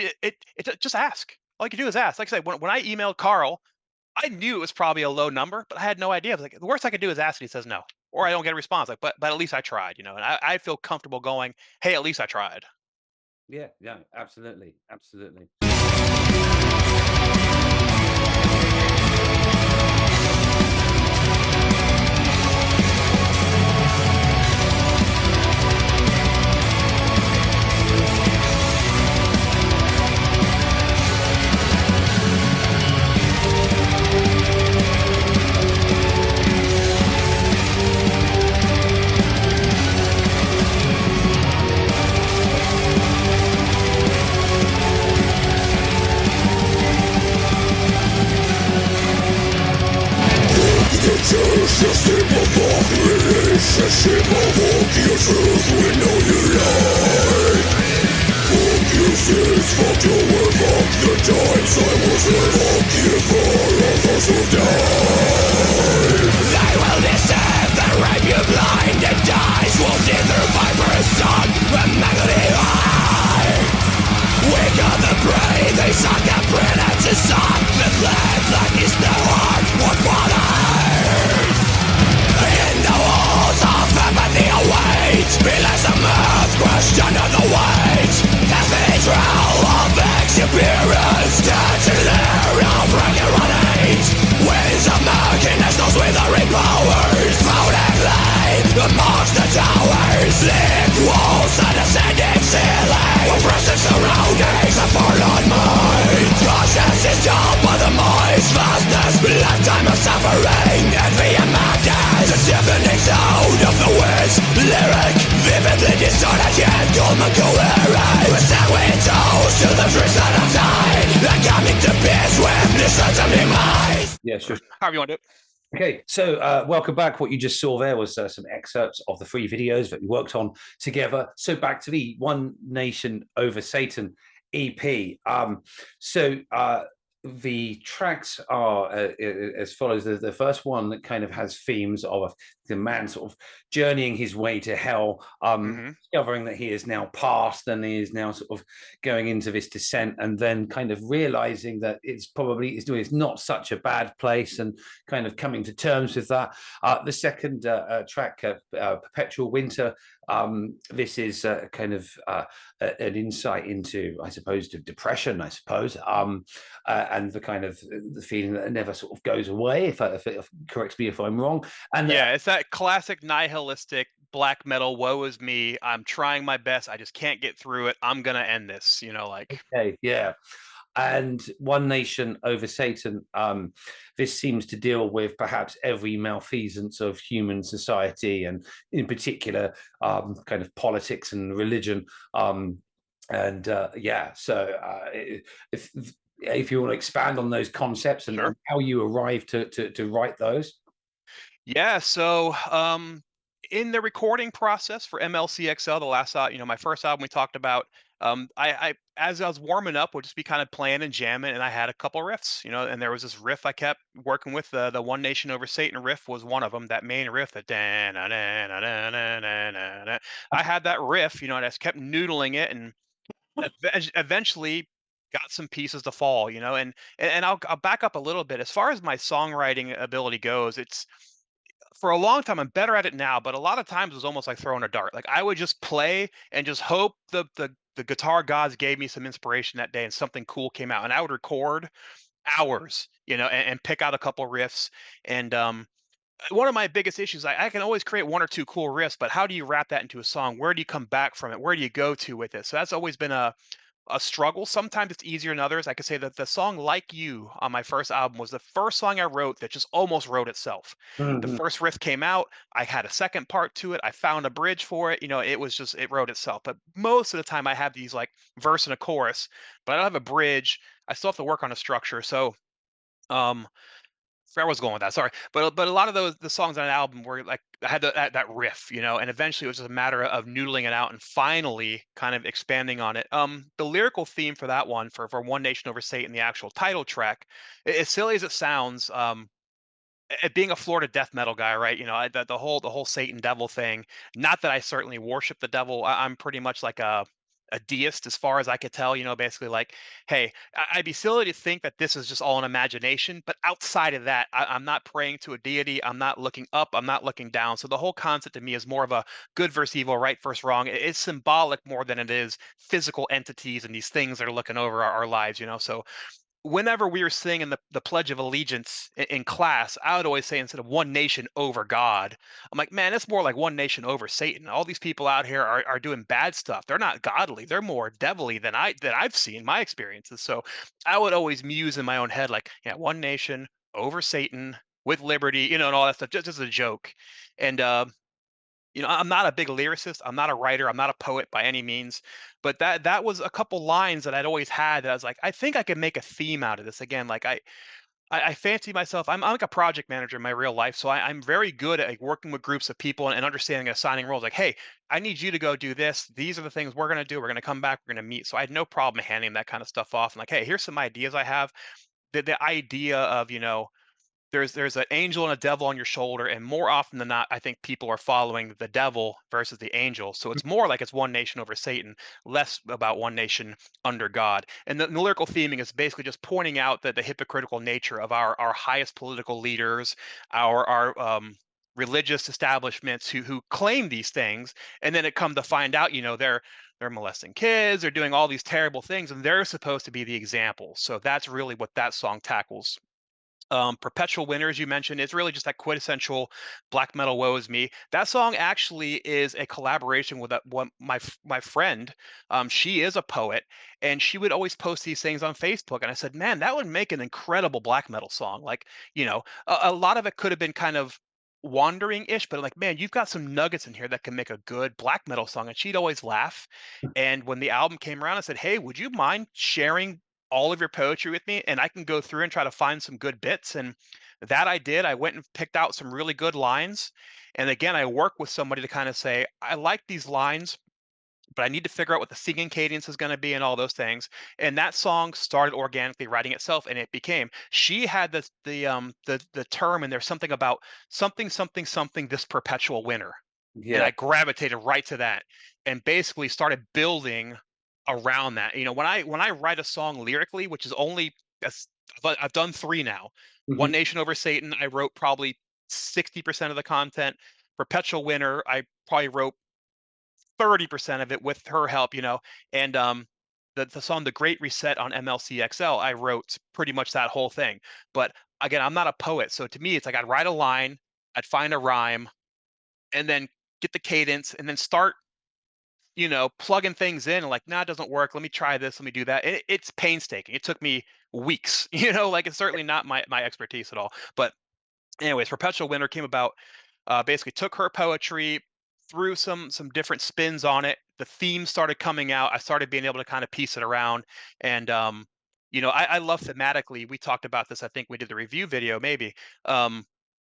just ask. All you can do is ask. Like I said, when I emailed Carl, I knew it was probably a low number, but I had no idea. I was like, the worst I could do is ask, and he says no, or I don't get a response. Like, but at least I tried, and I feel comfortable going, hey, at least I tried. yeah, absolutely. Yeah, sure. or however you want to do it. Okay, so welcome back. What you just saw there was some excerpts of the 3 videos that we worked on together. So back to the One Nation Over Satan EP. The tracks are as follows. The first one that kind of has themes of the man sort of journeying his way to hell, discovering that he is now past and he is now sort of going into this descent, and then kind of realizing that it's not such a bad place, and kind of coming to terms with that. The second track, Perpetual Winter, this is kind of an insight into, I suppose, depression, and the kind of the feeling that it never sort of goes away. If corrects me if I'm wrong. And yeah, it's that classic nihilistic black metal. Woe is me. I'm trying my best. I just can't get through it. I'm gonna end this. Like. Okay, yeah. And One Nation Over Satan, this seems to deal with perhaps every malfeasance of human society, and in particular, kind of politics and religion. If you want to expand on those concepts and, Sure. and how you arrived to write those. Yeah. So, in the recording process for MLCXL, the last, my first album we talked about, I as I was warming up, would just be kind of playing and jamming, and I had a couple riffs, and there was this riff I kept working with. The One Nation Over Satan riff was one of them. That main riff, the da na na na na na na na na. I had that riff, and I just kept noodling it, and eventually got some pieces to fall, and I'll back up a little bit. As far as my songwriting ability goes, it's for a long time, I'm better at it now, but a lot of times it was almost like throwing a dart. Like I would just play and just hope the guitar gods gave me some inspiration that day and something cool came out. And I would record hours, and pick out a couple riffs. And one of my biggest issues, I can always create one or two cool riffs, but how do you wrap that into a song? Where do you come back from it? Where do you go to with it? So that's always been a struggle. Sometimes it's easier than others. I could say that the song "Like You" on my first album was the first song I wrote that just almost wrote itself. The Mhm. first riff came out, I had a second part to it, I found a bridge for it, it wrote itself. But most of the time I have these like verse and a chorus, but I don't have a bridge. I still have to work on a structure. So um where I was going with that. Sorry, but a lot of the songs on an album were like I had that riff, and eventually it was just a matter of noodling it out and finally kind of expanding on it. The lyrical theme for that one, for One Nation Over Satan, the actual title track, as silly as it sounds, it being a Florida death metal guy, right? The whole Satan devil thing. Not that I certainly worship the devil. I'm pretty much like a deist as far as I could tell. Basically like, hey, I'd be silly to think that this is just all an imagination. But outside of that, I'm not praying to a deity. I'm not looking up. I'm not looking down. So the whole concept to me is more of a good versus evil, right versus wrong. It's symbolic more than it is physical entities and these things that are looking over our lives. So whenever we were singing the Pledge of Allegiance in class, I would always say instead of one nation over God, I'm like, man, it's more like one nation over Satan. All these people out here are doing bad stuff. They're not godly. They're more devilly than I've seen my experiences. So I would always muse in my own head, like, yeah, one nation over Satan with liberty, and all that stuff, just as a joke. And I'm not a big lyricist. I'm not a writer. I'm not a poet by any means. But that was a couple lines that I'd always had that I was like, I think I could make a theme out of this. Again, like I fancy myself. I'm like a project manager in my real life, so I'm very good at like, working with groups of people and understanding and assigning roles. Like, hey, I need you to go do this. These are the things we're gonna do. We're gonna come back. We're gonna meet. So I had no problem handing that kind of stuff off. And like, hey, here's some ideas I have. The idea of there's an angel and a devil on your shoulder, and more often than not I think people are following the devil versus the angel, so it's more like it's one nation over Satan, less about one nation under God. And the lyrical theming is basically just pointing out that the hypocritical nature of our highest political leaders, our religious establishments who claim these things, and then it come to find out they're molesting kids, they're doing all these terrible things, and they're supposed to be the example. So that's really what that song tackles. Perpetual Winter, as you mentioned, is really just that quintessential black metal "Woe Is Me." That song actually is a collaboration with my friend. She is a poet, and she would always post these things on Facebook. And I said, man, that would make an incredible black metal song. Like, a lot of it could have been kind of wandering-ish, but like, man, you've got some nuggets in here that can make a good black metal song. And she'd always laugh. And when the album came around, I said, hey, would you mind sharing all of your poetry with me, and I can go through and try to find some good bits. And that I did. I went and picked out some really good lines. And again, I work with somebody to kind of say, I like these lines, but I need to figure out what the singing cadence is going to be and all those things. And that song started organically writing itself, and it became. She had the term, and there's something about something something something this perpetual winner, and Yeah. I gravitated right to that, and basically started building around that. When I write a song lyrically, which is only that's I've done 3 now. One Mhm. Nation Over Satan, I wrote probably 60% of the content. Perpetual Winner, I probably wrote 30% of it with her help, and the song The Great Reset on MLCXL, I wrote pretty much that whole thing. But again, I'm not a poet, so to me, it's like I'd write a line, I'd find a rhyme, and then get the cadence, and then start plugging things in, and like, nah, it doesn't work. Let me try this. Let me do that. It's painstaking. It took me weeks, like it's certainly not my expertise at all. But anyways, Perpetual Winter came about. Basically, took her poetry, threw some different spins on it. The theme started coming out. I started being able to kind of piece it around, and I love thematically. We talked about this. I think we did the review video, maybe. Um,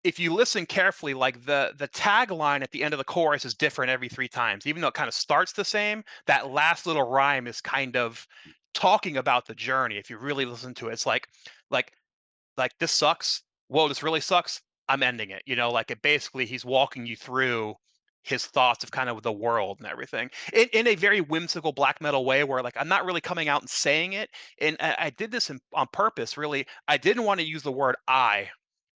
if you listen carefully, like the tagline at the end of the chorus is different every 3 times. Even though it kind of starts the same, that last little rhyme is kind of talking about the journey. If you really listen to it, it's like this sucks. Whoa, this really sucks. I'm ending it. Like it basically he's walking you through his thoughts of kind of the world and everything in a very whimsical black metal way where like I'm not really coming out and saying it. And I did this on purpose, really. I didn't want to use the word I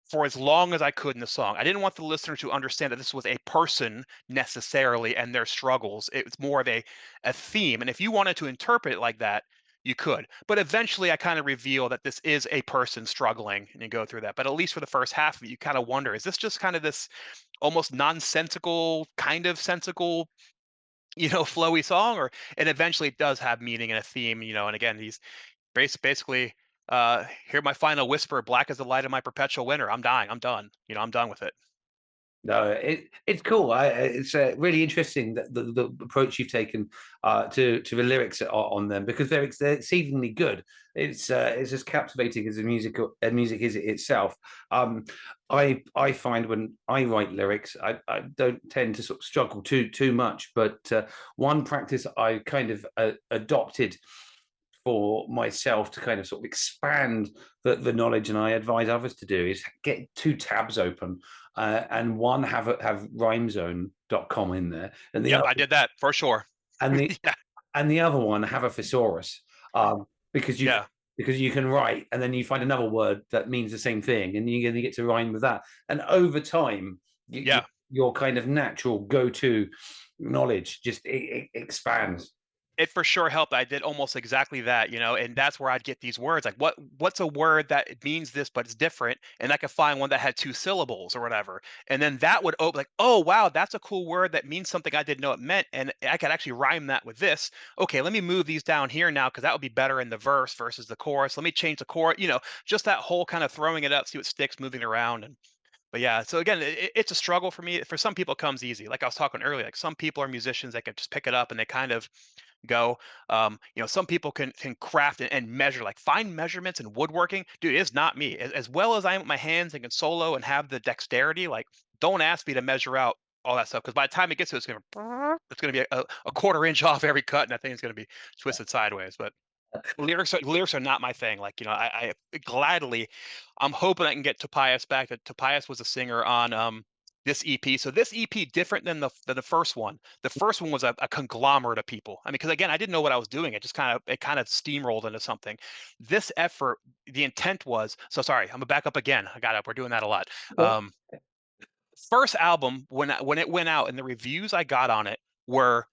for as long as I could in the song. I didn't want the listener to understand that this was a person necessarily and their struggles. It's more of a theme. And if you wanted to interpret it like that, you could. But eventually I kind of reveal that this is a person struggling and you go through that. But at least for the first half of it, you kind of wonder, is this just kind of this almost nonsensical, kind of sensical, flowy song? Or and eventually it does have meaning and a theme, and again, these basically, hear my final whisper, black as the light of my perpetual winter. I'm dying. I'm done. I'm done with it. No, it's cool. It's really interesting that the approach you've taken to the lyrics on them, because they're exceedingly good. It's as captivating as the music is itself. Um, I find when I write lyrics, I don't tend to sort of struggle too much. But one practice I kind of adopted for myself to kind of sort of expand the knowledge, and I advise others to do, is get 2 tabs open, and one have rhymezone.com in there, and the Yep, other I did that for sure. and the Yeah, and the other one have a thesaurus, because you yeah, because you can write and then you find another word that means the same thing, and you get to rhyme with that, and over time yeah. your kind of natural go-to knowledge just it expands. It for sure helped. I did almost exactly that, and that's where I'd get these words. Like, what's a word that it means this, but it's different, and I could find one that had 2 syllables or whatever, and then that would open like, oh wow, that's a cool word that means something I didn't know it meant, and I could actually rhyme that with this. Okay, let me move these down here now because that would be better in the verse versus the chorus. Let me change the chorus. Just that whole kind of throwing it up, see what sticks, moving around, and but yeah. So again, it's a struggle for me. For some people, it comes easy. Like I was talking earlier, like some people are musicians that can just pick it up and they kind of go. Some people can craft and measure, like fine measurements in woodworking. Dude, it's not me. As well as I am with my hands and can solo and have the dexterity, like don't ask me to measure out all that stuff because by the time it gets to it, it's gonna be a quarter inch off every cut, and that thing is gonna be twisted sideways. But lyrics are not my thing. Like, I gladly, I'm hoping I can get Tobias back. That Tobias was a singer on this EP. So this EP different than the first one. The first one was a conglomerate of people. I mean, because again, I didn't know what I was doing. It kind of steamrolled into something. This effort, the intent was, so sorry, I'm gonna back up again. I got up. We're doing that a lot. Um, First album when it went out and the reviews I got on it were,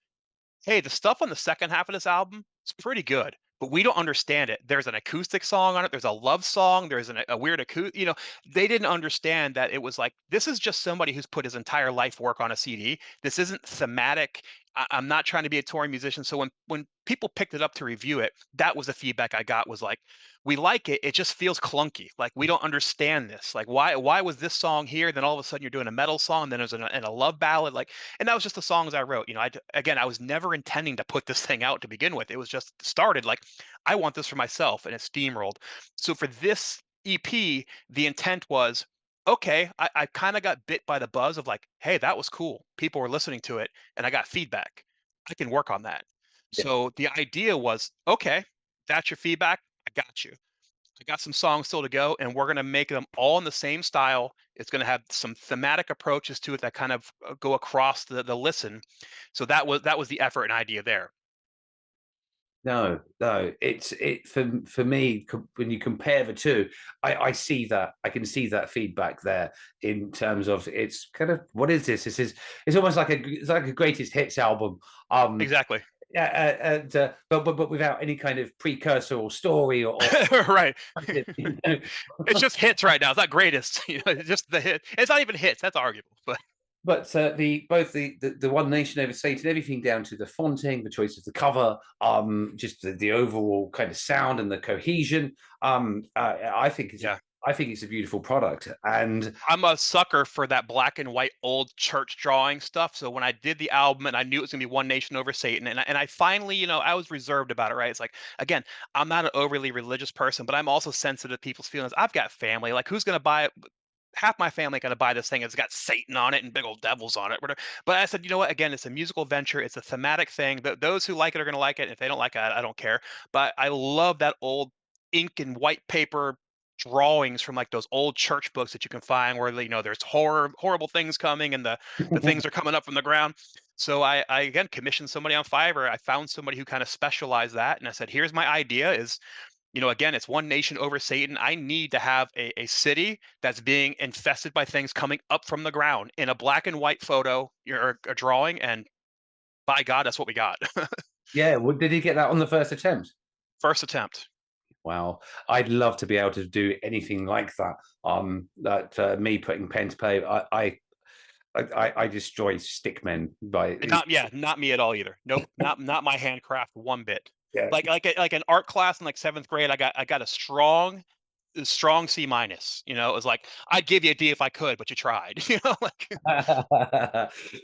hey, the stuff on the second half of this album is pretty good, but we don't understand it. There's an acoustic song on it. There's a love song. There's a weird acoustic. They didn't understand that it was like this is just somebody who's put his entire life work on a CD. This isn't thematic. I'm not trying to be a touring musician. So when people picked it up to review it, that was the feedback I got was like, we like it. It just feels clunky. Like we don't understand this. Like why was this song here? Then all of a sudden you're doing a metal song. Then there's and a love ballad. Like, and that was just the songs I wrote. Again, I was never intending to put this thing out to begin with. It was just started like I want this for myself, and it steamrolled. So for this EP, the intent was, okay, I kind of got bit by the buzz of like, hey, that was cool. People were listening to it and I got feedback. I can work on that. So the idea was, okay, that's your feedback. I got you. I got some songs still to go, and we're going to make them all in the same style. It's going to have some thematic approaches to it that kind of go across the listen. So that was the effort and idea there. No, no, for me when you compare the two, I see that I can see that feedback there in terms of it's kind of what is this? It's almost like a greatest hits album. Exactly. Yeah, but without any kind of precursor or story or Right. you know. It's just hits right now. It's not greatest. It's just the hit. It's not even hits. That's arguable. But But the One Nation Over Satan, everything down to the fonting, the choice of the cover, just the overall kind of sound and the cohesion, yeah, I think it's a beautiful product. And I'm a sucker for that black and white old church drawing stuff. So when I did the album and I knew it was gonna be One Nation Over Satan, and I finally, I was reserved about it, right? It's like, again, I'm not an overly religious person, but I'm also sensitive to people's feelings. I've got family. Like, who's gonna buy it? Half my family gonna buy this thing. It's got Satan on it and big old devils on it. Whatever. But I said, you know what? Again, it's a musical venture. It's a thematic thing. Those who like it are gonna like it. If they don't like it, I don't care. But I love that old ink and white paper drawings from like those old church books that you can find where there's horrible things coming and the things are coming up from the ground. So I again commissioned somebody on Fiverr. I found somebody who kind of specialized that, and I said, here's my idea is, again, it's One Nation Over Satan. I need to have a city that's being infested by things coming up from the ground in a black and white photo or a drawing, and by God, that's what we got. yeah, well, did he get that on the first attempt? First attempt. Wow, I'd love to be able to do anything like that. That me putting pen to paper, I destroy stickmen by Not me at all either. Nope, not my handcraft one bit. yeah. Like an art class in like seventh grade, I got a strong C minus. It was like I'd give you a D if I could, but you tried. Like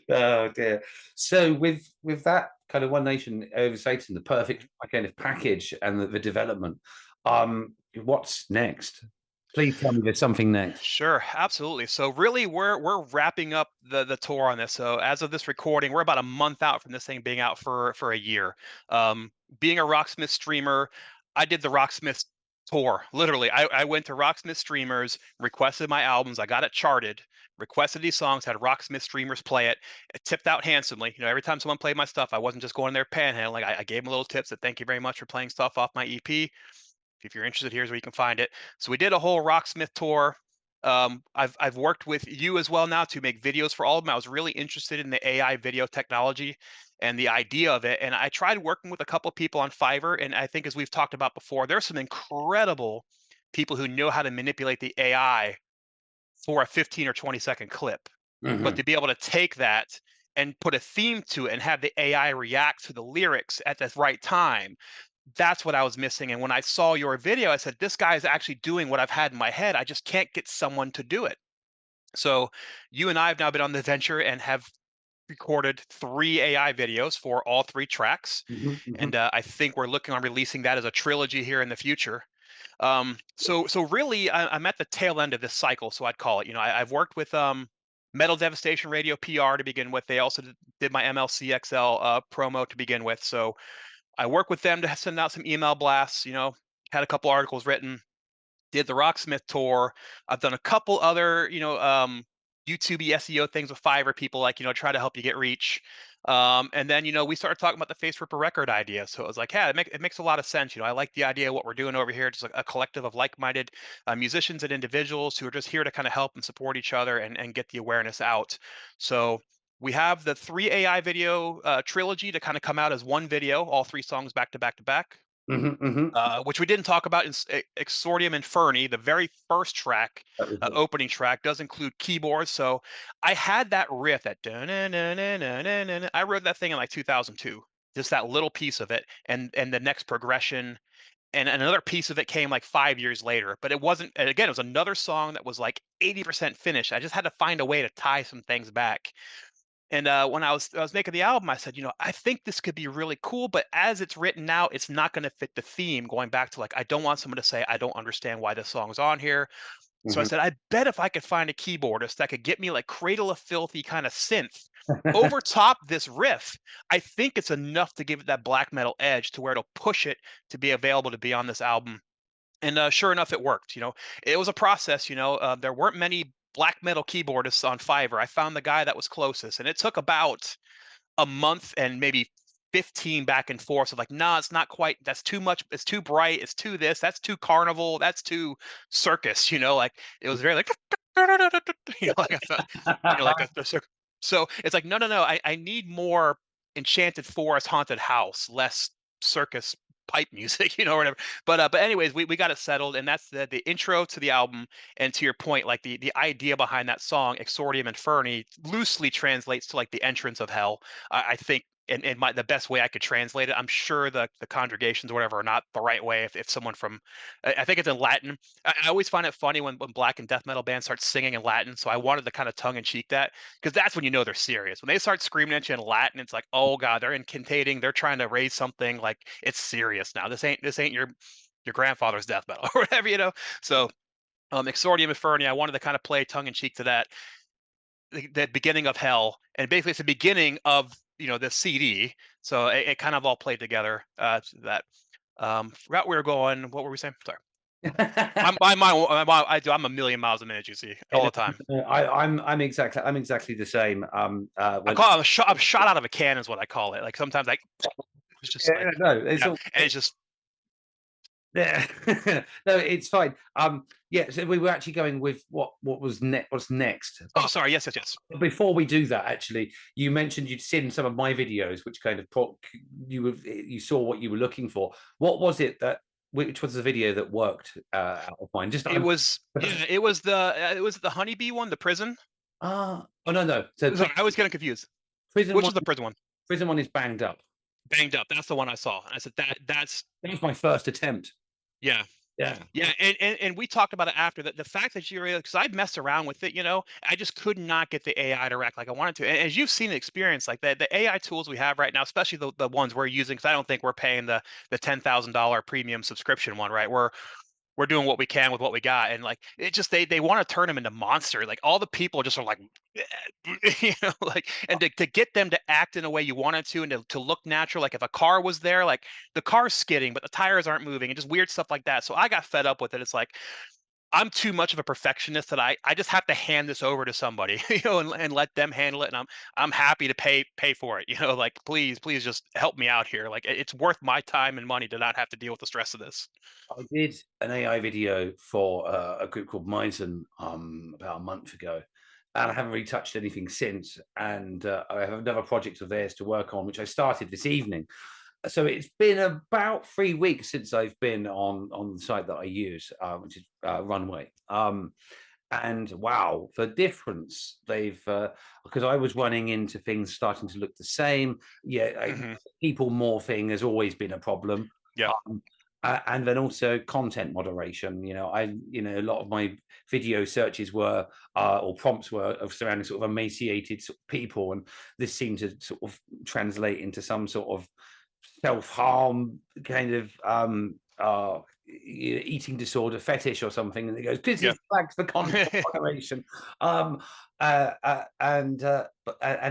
Oh dear. So with that kind of One Nation Over Satan, the perfect kind of package and the development, what's next? Please tell me there's something next. Sure, absolutely. So really we're wrapping up the tour on this. So as of this recording, we're about a month out from this thing being out for a year. Being a Rocksmith streamer, I did the Rocksmith tour. Literally, I went to Rocksmith streamers, requested my albums, I got it charted, requested these songs, had Rocksmith streamers play it. It tipped out handsomely. Every time someone played my stuff, I wasn't just going there panhandling. I gave them a little tip, said thank you very much for playing stuff off my EP. If you're interested, here's where you can find it. So we did a whole Rocksmith tour. I've worked with you as well now to make videos for all of them. I was really interested in the AI video technology and the idea of it. And I tried working with a couple of people on Fiverr. And I think, as we've talked about before, there's some incredible people who know how to manipulate the AI for a 15 or 20-second clip. But Mhm. to be able to take that and put a theme to it and have the AI react to the lyrics at the right time, that's what I was missing. And when I saw your video, I said, this guy is actually doing what I've had in my head. I just can't get someone to do it. So you and I have now been on the venture and have recorded 3 AI videos for all 3 tracks. Mhm, mhm. And I think we're looking on releasing that as a trilogy here in the future. So really, I'm at the tail end of this cycle, so I'd call it. I've worked with Metal Devastation Radio PR to begin with. They also did my MLCXL promo to begin with. So I work with them to send out some email blasts, had a couple articles written, did the Rocksmith tour. I've done a couple other, YouTube SEO things with Fiverr people, like, try to help you get reach. And then, we started talking about the Face Ripper record idea. So it was like, yeah, it makes a lot of sense. I like the idea of what we're doing over here, just like a collective of like-minded musicians and individuals who are just here to kind of help and support each other and get the awareness out. So we have the 3 AI video trilogy to kind of come out as one video, all 3 songs back to back to back. which we didn't talk about in Exordium Inferni. The very first track, That was it. opening track, does include keyboards. So I had that riff, that I wrote that thing in like 2002, just that little piece of it, and the next progression. And another piece of it came like 5 years later, but it wasn't. And again, it was another song that was like 80% finished. I just had to find a way to tie some things back. And when I was making the album, I said, I think this could be really cool, but as it's written now, it's not going to fit the theme. Going back to like, I don't want someone to say, I don't understand why this song's on here. So I Mhm. said, I bet if I could find a keyboardist that could get me like Cradle of Filthy kind of synth over top this riff, I think it's enough to give it that black metal edge to where it'll push it to be available to be on this album. And sure enough, it worked. It was a process. There weren't many black metal keyboardists on Fiverr. I found the guy that was closest, and it took about a month and maybe 15 back and forth of like, nah, it's not quite. That's too much. It's too bright. It's too this. That's too carnival. That's too circus. Like it was very like, like I thought, like a circus. So it's like, no, no, no. I need more enchanted forest, haunted house, less circus pipe music, or whatever. But anyways, we got it settled, and that's the intro to the album. And to your point, like the idea behind that song, Exordium Inferni, loosely translates to like the entrance of hell. I think, and the best way I could translate it, I'm sure the congregations or whatever are not the right way. If someone from, I think it's in Latin. I always find it funny when black and death metal bands start singing in Latin. So I wanted to kind of tongue in cheek that, because that's when you know they're serious. When they start screaming at you in Latin, it's like, oh god, they're incantating, they're trying to raise something, like it's serious now. This ain't your grandfather's death metal or whatever. So Exordium Inferni, I wanted to kind of play tongue in cheek to that, the beginning of hell, and basically it's the beginning of the CD. So it kind of all played together. That forgot where we were going. What were we saying? Sorry. I'm a million miles a minute. You see, all the time. I'm exactly the same. I When call it I'm shot out of a can is what I call it. Like sometimes it's just yeah, like, no, it's yeah, all and it's just yeah. No, it's fine. Yeah. So we were actually going with what's next. oh, sorry, yes, yes, yes. Before we do that, actually, you mentioned you'd seen some of my videos, which kind of you saw what you were looking for. What was it that which was the video that worked out of mine? Just It I'm was yeah, it was the honeybee one, the prison. oh no. So Sorry, I was getting confused. prison Which one was the prison one? prison one is banged up. Banged up. That's the one I saw. And I said that's That was my first attempt. yeah. Yeah. Yeah, and we talked about it after that. The fact that you're, because I'd messed around with it, I just could not get the AI to react like I wanted to. And as you've seen the experience, like the AI tools we have right now, especially the ones we're using, because I don't think we're paying the $10,000 premium subscription one, right? We're doing what we can with what we got, and like it just they want to turn them into monsters. Like all the people just are like, like, and to get them to act in a way you wanted to, and to look natural. Like if a car was there, like the car's skidding, but the tires aren't moving, and just weird stuff like that. So I got fed up with it. It's like I'm too much of a perfectionist that I just have to hand this over to somebody, and let them handle it. And I'm happy to pay for it. Like please just help me out here. Like it's worth my time and money to not have to deal with the stress of this. I did an AI video for a group called Myson about a month ago, and I haven't really touched anything since. And I have another project of theirs to work on, which I started this evening. So it's been about 3 weeks since I've been on the site that I use, which is Runway. And wow, the difference they've because I was running into things starting to look the same. Yeah, Hmm. people morphing has always been a problem. Yeah. Um, and then also content moderation. A lot of my video searches were or prompts were of surrounding sort of emaciated sort of people, and this seemed to sort of translate into some sort of self-harm kind of eating disorder fetish or something, and it goes, this Yeah. is flags for content moderation. And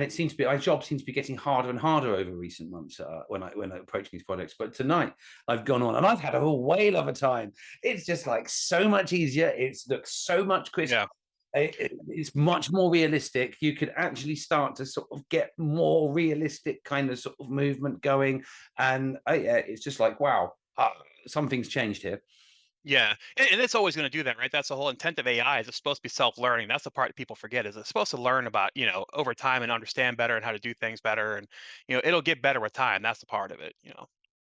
it seems to be, my job seems to be getting harder and harder over recent months when I approach these projects. But tonight I've gone on and I've had a whole whale of a time. It's just like so much easier. It looks so much crisper. Yeah. It's much more realistic. You could actually start to sort of get more realistic kind of sort of movement going, and yeah, it's just like wow, something's changed here. Yeah, and it's always going to do that, right? That's the whole intent of AI. Is it's supposed to be self-learning. That's the part that people forget. Is it's supposed to learn about over time and understand better and how to do things better, and it'll get better with time. That's the part of it.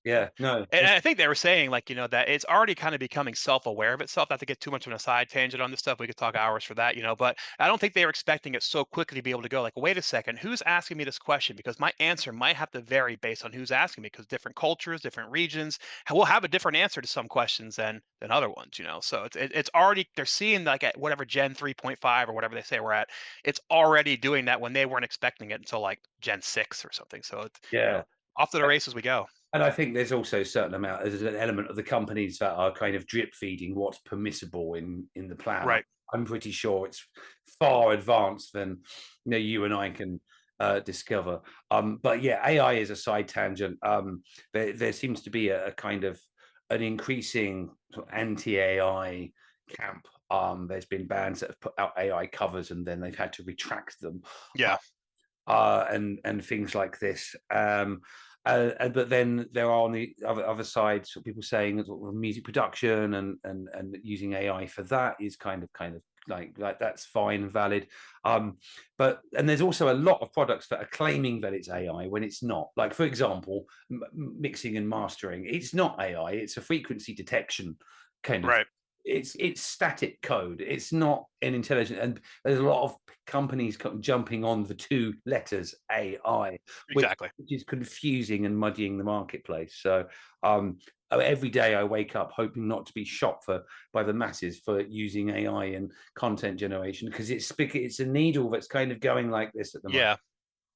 Yeah, no, And I think they were saying, like, that it's already kind of becoming self-aware of itself. Not to get too much of a side tangent on this stuff. We could talk hours for that, but I don't think they were expecting it so quickly to be able to go like, wait a second, who's asking me this question? Because my answer might have to vary based on who's asking me, because different cultures, different regions will have a different answer to some questions than other ones. So it's already, they're seeing like at whatever Gen 3.5 or whatever they say we're at, it's already doing that when they weren't expecting it until like Gen 6 or something. So it's, yeah. off to the races we go. And I think there's also a certain amount, there's an element of the companies that are kind of drip feeding what's permissible in the plan. Right. I'm pretty sure it's far advanced than you and I can discover. But yeah, AI is a side tangent. There seems to be a kind of an increasing sort of anti-AI camp. There's been bands that have put out AI covers and then they've had to retract them, Yeah. and things like this. But then there are on the other side, so people saying that sort of music production and using AI for that is kind of like that's fine and valid. But and there's also a lot of products that are claiming that it's AI when it's not. Like for example, mixing and mastering, it's not AI; it's a frequency detection kind of. Right. It's static code. It's not an intelligent. And there's a lot of companies jumping on the two letters AI, which Exactly. is confusing and muddying the marketplace. So every day I wake up hoping not to be shot by the masses for using AI in content generation, because it's a needle that's kind of going like this at the moment. Yeah.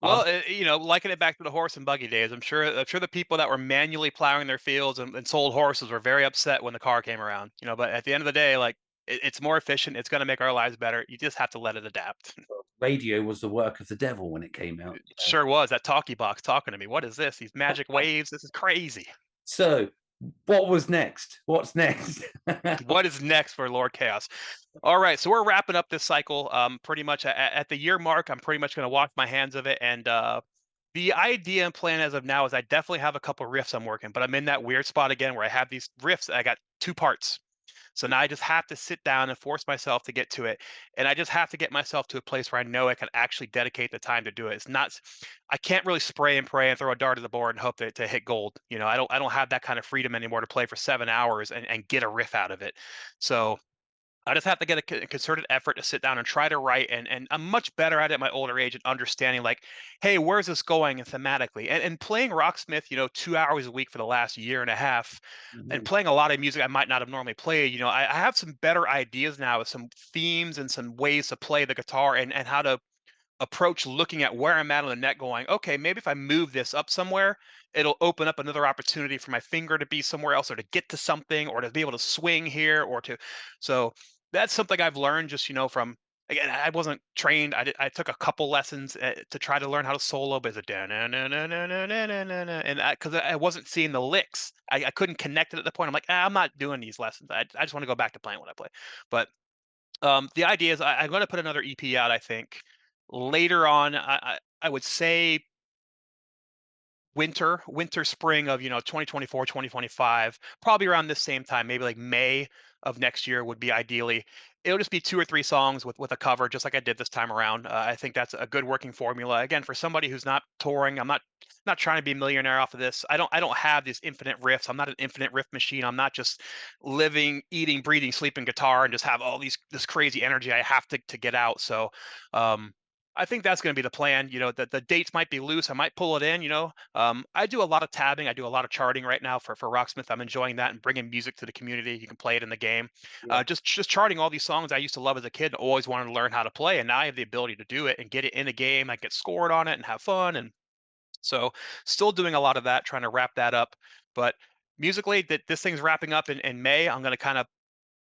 Well, liken it back to the horse and buggy days. I'm sure the people that were manually plowing their fields and sold horses were very upset when the car came around. But at the end of the day, like it's more efficient. It's going to make our lives better. You just have to let it adapt. Radio was the work of the devil when it came out. It sure was that talkie box talking to me. What is this? These magic waves? This is crazy. So, what was next? What's next? What is next for Lord Chaos? All right, so we're wrapping up this cycle. Pretty much at the year mark, I'm pretty much going to wash my hands of it. And the idea and plan as of now is I definitely have a couple riffs I'm working, but I'm in that weird spot again where I have these riffs. I got two parts. So now I just have to sit down and force myself to get to it. And I just have to get myself to a place where I know I can actually dedicate the time to do it. It's not, I can't really spray and pray and throw a dart at the board and hope to hit gold. I don't have that kind of freedom anymore to play for 7 hours and get a riff out of it. So I just have to get a concerted effort to sit down and try to write, and I'm much better at it at my older age and understanding like, hey, where's this going and thematically, and playing Rocksmith, 2 hours a week for the last year and a half, and Mhm. playing a lot of music I might not have normally played. I have some better ideas now with some themes and some ways to play the guitar and how to approach looking at where I'm at on the net going, okay, maybe if I move this up somewhere, it'll open up another opportunity for my finger to be somewhere else or to get to something or to be able to swing here or to. So that's something I've learned just, from, again, I wasn't trained. I took a couple lessons to try to learn how to solo, but it's a da na na na na na na na na, and because I wasn't seeing the licks, I couldn't connect it at the point. I'm like, I'm not doing these lessons. I just want to go back to playing what I play. But the idea is I'm going to put another EP out. I think later on. I would say winter, spring of 2024, 2025, probably around this same time, maybe like May of next year would be ideally. It'll just be two or three songs with a cover, just like I did this time around. I think that's a good working formula. Again, for somebody who's not touring, I'm not trying to be a millionaire off of this. I don't have these infinite riffs. I'm not an infinite riff machine. I'm not just living, eating, breathing, sleeping guitar and just have all this crazy energy I have to get out. So I think that's going to be the plan. The dates might be loose. I might pull it in. I do a lot of tabbing. I do a lot of charting right now for Rocksmith. I'm enjoying that and bringing music to the community. You can play it in the game. Yeah. Just charting all these songs I used to love as a kid and always wanted to learn how to play. And now I have the ability to do it and get it in a game. I get scored on it and have fun. And so still doing a lot of that, trying to wrap that up. But musically, that this thing's wrapping up in May. I'm going to kind of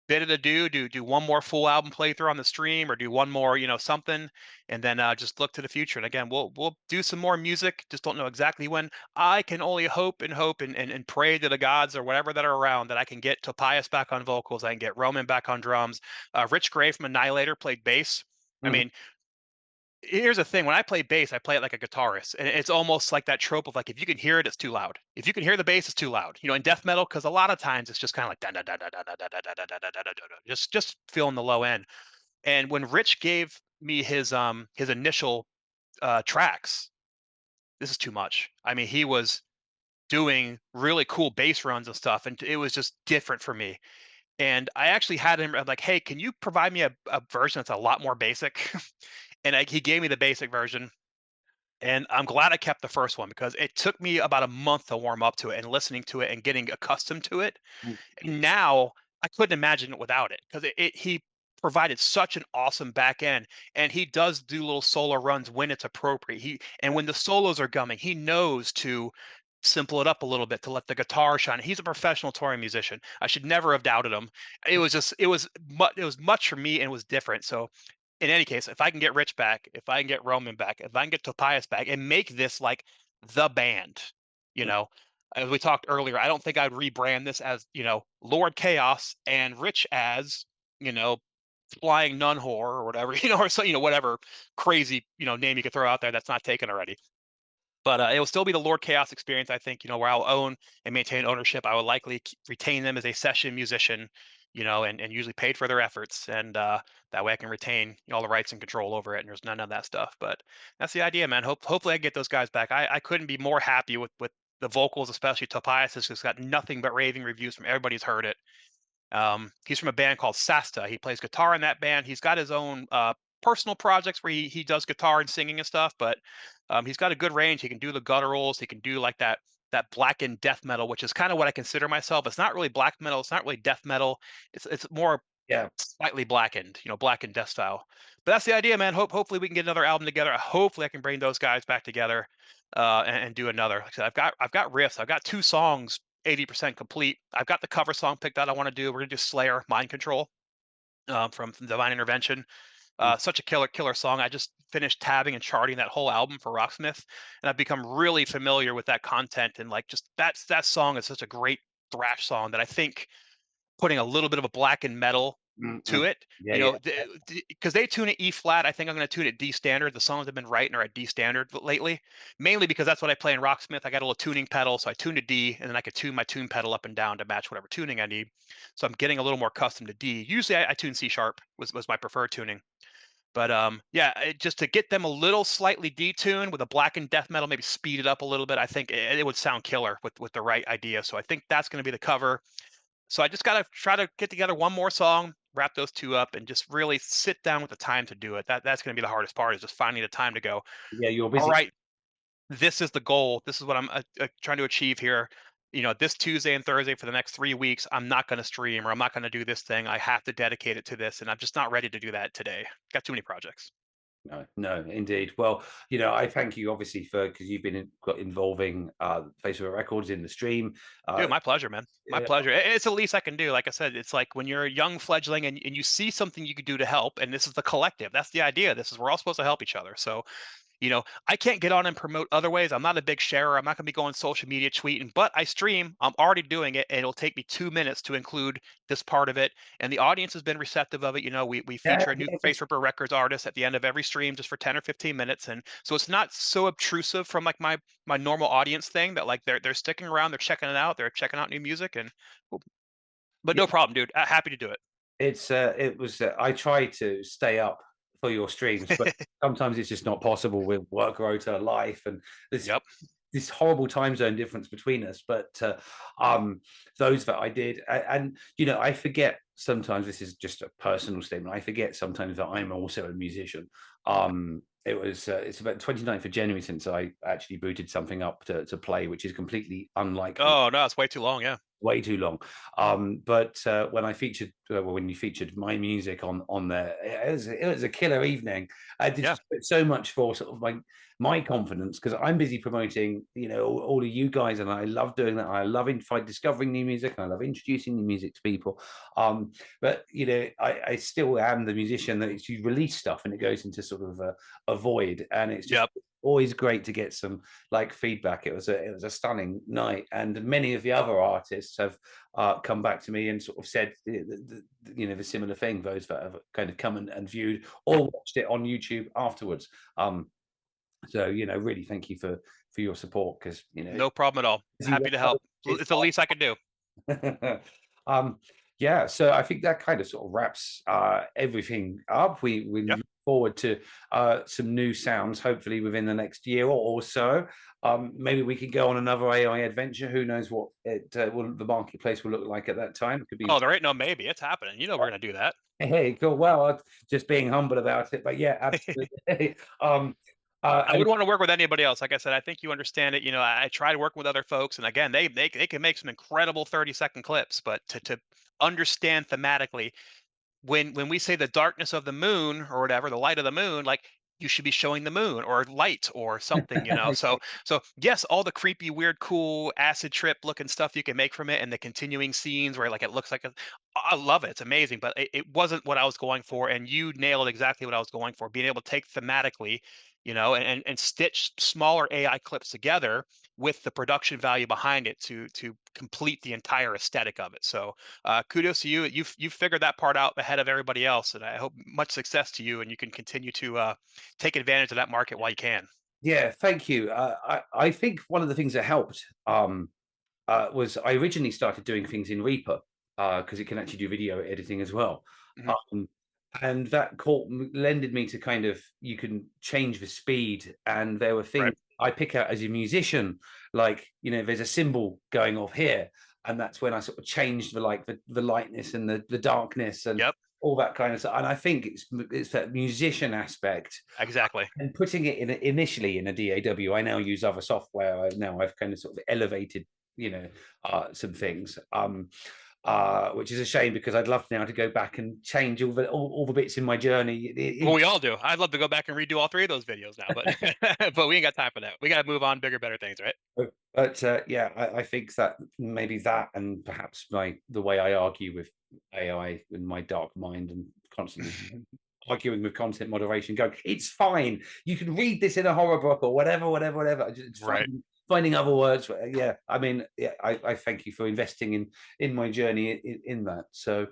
bit of a do one more full album playthrough on the stream or do one more something, and then just look to the future. And again, we'll do some more music, just don't know exactly when. I can only hope and pray to the gods or whatever that are around that I can get Tobias back on vocals, I can get Roman back on drums. Rich Gray from Annihilator played bass. I Mhm. mean, here's the thing, when I play bass I play it like a guitarist, and it's almost like that trope of like, if you can hear it, it's too loud. If you can hear the bass, it's too loud, in death metal, because a lot of times it's just kind of like da da da da da da da da da da da da da da da, just feeling the low end. And when Rich gave me his initial tracks, this is too much. I mean, he was doing really cool bass runs and stuff, and it was just different for me. And I actually had him, I'm like, "Hey, can you provide me a version that's a lot more basic?" And he gave me the basic version, and I'm glad I kept the first one because it took me about a month to warm up to it and listening to it and getting accustomed to it. Mm. And now I couldn't imagine it without it because he provided such an awesome back end, and he does do little solo runs when it's appropriate. And when the solos are coming, he knows to simple it up a little bit to let the guitar shine. He's a professional touring musician. I should never have doubted him. It was much for me and it was different. So in any case, if I can get Rich back, if I can get Roman back, if I can get Tobias back and make this like the band, you know, as we talked earlier, I don't think I'd rebrand this as, Lord Chaos and Rich as, you know, Flying Nun Whore or whatever, or so, whatever crazy, name you could throw out there that's not taken already. But it will still be the Lord Chaos experience, I think, where I'll own and maintain ownership. I will likely retain them as a session musician, and usually paid for their efforts. And that way I can retain all the rights and control over it. And there's none of that stuff. But that's the idea, man. Hopefully I get those guys back. I couldn't be more happy with the vocals, especially Tobias has just got nothing but raving reviews from everybody who's heard it. He's from a band called Sasta. He plays guitar in that band. He's got his own personal projects where he does guitar and singing and stuff, but he's got a good range. He can do the gutturals. He can do like that blackened death metal, which is kind of what I consider myself. It's not really black metal. It's not really death metal. It's more Yeah. slightly blackened, blackened death style. But that's the idea, man. Hopefully we can get another album together. Hopefully I can bring those guys back together and do another. Like I said, I've got riffs. I've got 2 songs 80% complete. I've got the cover song picked out I want to do. We're gonna do Slayer, Mind Control, from Divine Intervention. Mm. Such a killer song. I just finished tabbing and charting that whole album for ROCKSMITH, and I've become really familiar with that content. And like, just that song is such a great thrash song that I think putting a little bit of a blackened metal Mm-mm. to it, Yeah, yeah. because they tune it E flat. I think I'm going to tune it D standard. The songs I've been writing are at D standard lately, mainly because that's what I play in ROCKSMITH. I got a little tuning pedal, so I tune to D, and then I could tune my tune pedal up and down to match whatever tuning I need. So I'm getting a little more custom to D. Usually I tune C sharp was my preferred tuning. But yeah, just to get them a little slightly detuned with a blackened death metal, maybe speed it up a little bit. I think it would sound killer with the right idea. So I think that's going to be the cover. So I just got to try to get together one more song, wrap those two up, and just really sit down with the time to do it. That's going to be the hardest part, is just finding the time to go, Yeah, you're all busy. right, this is the goal. This is what I'm trying to achieve here. This Tuesday and Thursday for the next 3 weeks, I'm not going to stream, or I'm not going to do this thing. I have to dedicate it to this. And I'm just not ready to do that today. Got too many projects. No, no, indeed. Well, I thank you obviously because you've got involving Facebook Records in the stream. Dude, Uh, my pleasure, man. My yeah, pleasure. It's the least I can do. Like I said, it's like when you're a young fledgling and you see something you could do to help, and this is the collective. That's the idea. This is, we're all supposed to help each other. So I can't get on and promote other ways. I'm not a big sharer. I'm not going to be going social media tweeting, but I stream. I'm already doing it, and it'll take me 2 minutes to include this part of it. And the audience has been receptive of it. We yeah, feature a new yeah, Face Ripper Records artist at the end of every stream, just for 10 or 15 minutes. And so it's not so obtrusive from like my normal audience thing, that like they're sticking around, they're checking it out, they're checking out new music, and but yeah. no problem, dude. Happy to do it. It was. I try to stay up for your streams, but sometimes it's just not possible with work rota, life, and this Yep. this horrible time zone difference between us. But those that I did, and I forget sometimes. This is just a personal statement. I forget sometimes that I'm also a musician. It's about 29th of January since I actually booted something up to play, which is completely unlike me. Oh no, it's way too long. Yeah. Way too long. But when when you featured my music on there, it was a killer evening. I did Yeah. just put so much for sort of my confidence, because I'm busy promoting, all of you guys, and I love doing that. I love discovering new music, and I love introducing new music to people. But I still am the musician that you release stuff and it goes into sort of a void, and it's just Yep. always great to get some feedback. It was a stunning night, and many of the other artists have come back to me and sort of said the similar thing. Those that have kind of come and viewed or watched it on YouTube afterwards. So really thank you for your support, because No problem at all. Happy to help. it's It's the least I can do. um, yeah, so I think that kind of sort of wraps everything up. We Yeah. forward to some new sounds, hopefully within the next year or so. Maybe we could go on another AI adventure. Who knows what the marketplace will look like at that time? It could be. Oh, there ain't no maybe. It's happening. You know we're gonna do that. Hey, cool. Well, just being humble about it, but yeah, absolutely. I And wouldn't want to work with anybody else. Like I said, I think you understand it. I tried working with other folks, and again, they can make some incredible 30-second clips, but to understand thematically, when we say the darkness of the moon or whatever, the light of the moon, like you should be showing the moon or light or something. So yes, all the creepy, weird, cool acid trip looking stuff you can make from it, and the continuing scenes where like it looks like I love it. It's amazing, but it wasn't what I was going for, and you nailed exactly what I was going for. Being able to take thematically, and stitch smaller AI clips together with the production value behind it to complete the entire aesthetic of it. So kudos to you. You've figured that part out ahead of everybody else, and I hope much success to you, and you can continue to take advantage of that market while you can. yeah, thank you. I think one of the things that helped was I originally started doing things in Reaper because it can actually do video editing as well. Mhm. Um, and that lended me to kind of, you can change the speed, and there were Right. things I pick out as a musician, like, there's a cymbal going off here, and that's when I sort of changed the lightness and the darkness and Yep. all that kind of stuff. And I think it's that musician aspect, Exactly. and putting it initially in a DAW. I now use other software. Now I've kind of sort of elevated, some things, which is a shame because I'd love now to go back and change all the bits in my journey. Well, we all do. I'd love to go back and redo all three of those videos now, but but we ain't got time for that. We got to move on, bigger, better things, right? But yeah, I think that maybe that, and perhaps the way I argue with AI in my dark mind and constantly arguing with content moderation, going, it's fine. You can read this in a horror book or whatever, whatever, whatever. It's Right. finding other words. Yeah, I mean, yeah, I thank you for investing in my journey in that. So,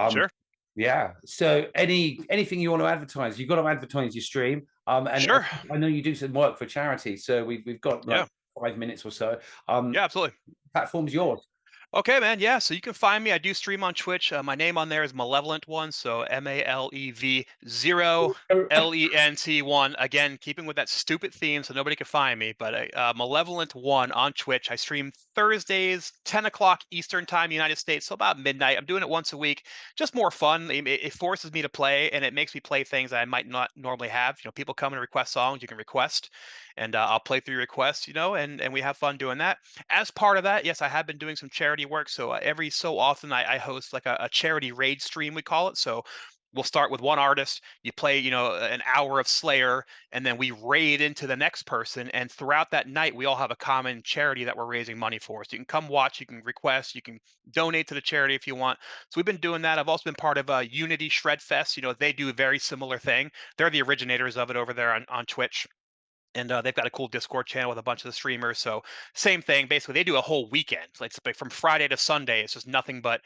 Sure. yeah. So, anything you want to advertise? You've got to advertise your stream. And Sure. I know you do some work for charity, so we've got like Yeah. 5 minutes or so. Yeah. Absolutely. Platform's yours. Okay, man. Yeah, so you can find me. I do stream on Twitch. My name on there is Malevolent One, so MALEV 0 LENT 1. Again, keeping with that stupid theme, so nobody can find me. But Malevolent One on Twitch. I stream Thursdays, 10 o'clock Eastern Time, United States, so about midnight. I'm doing it once a week. Just more fun. It forces me to play, and it makes me play things I might not normally have. People come and request songs. You can request, and I'll play through your requests. And we have fun doing that. As part of that, yes, I have been doing some charity work. So every so often, I host like a charity raid stream, we call it. So we'll start with one artist. You play, an hour of Slayer, and then we raid into the next person. And throughout that night, we all have a common charity that we're raising money for. So you can come watch, you can request, you can donate to the charity if you want. So we've been doing that. I've also been part of Unity Shred Fest. They do a very similar thing. They're the originators of it over there on Twitch. And they've got a cool Discord channel with a bunch of the streamers. So same thing. Basically, they do a whole weekend. Like from Friday to Sunday. It's just nothing but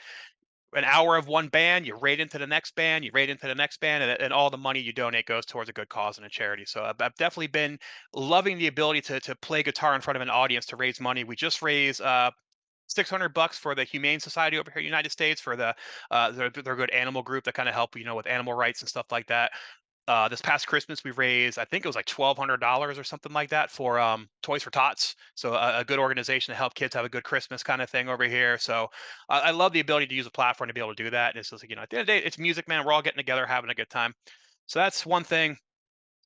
an hour of one band. You raid into the next band. You raid into the next band, and all the money you donate goes towards a good cause and a charity. So I've definitely been loving the ability to play guitar in front of an audience to raise money. We just raised $600 for the Humane Society over here in the United States for their good animal group that kind of help with animal rights and stuff like that. This past Christmas, we raised, I think it was like $1,200 or something like that for Toys for Tots. So a good organization to help kids have a good Christmas kind of thing over here. So I love the ability to use a platform to be able to do that. And it's just like, at the end of the day, it's music, man. We're all getting together, having a good time. So that's one thing.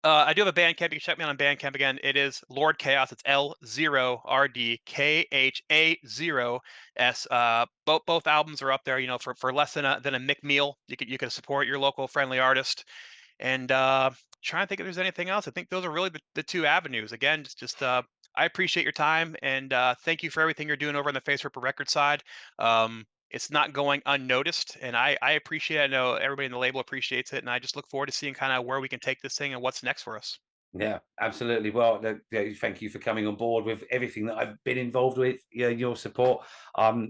I do have a Bandcamp. You can check me out on Bandcamp again. It is Lord Chaos. It's L0RD KHA0S. Both albums are up there. For less than a McMeal, you can support your local friendly artist. And trying to think if there's anything else. I think those are really the two avenues. Again, just I appreciate your time, and thank you for everything you're doing over on the Face Ripper record side. It's not going unnoticed, and I appreciate it. I know everybody in the label appreciates it, and I just look forward to seeing kind of where we can take this thing and what's next for us. Yeah, absolutely. Well, thank you for coming on board with everything that I've been involved with. Your support.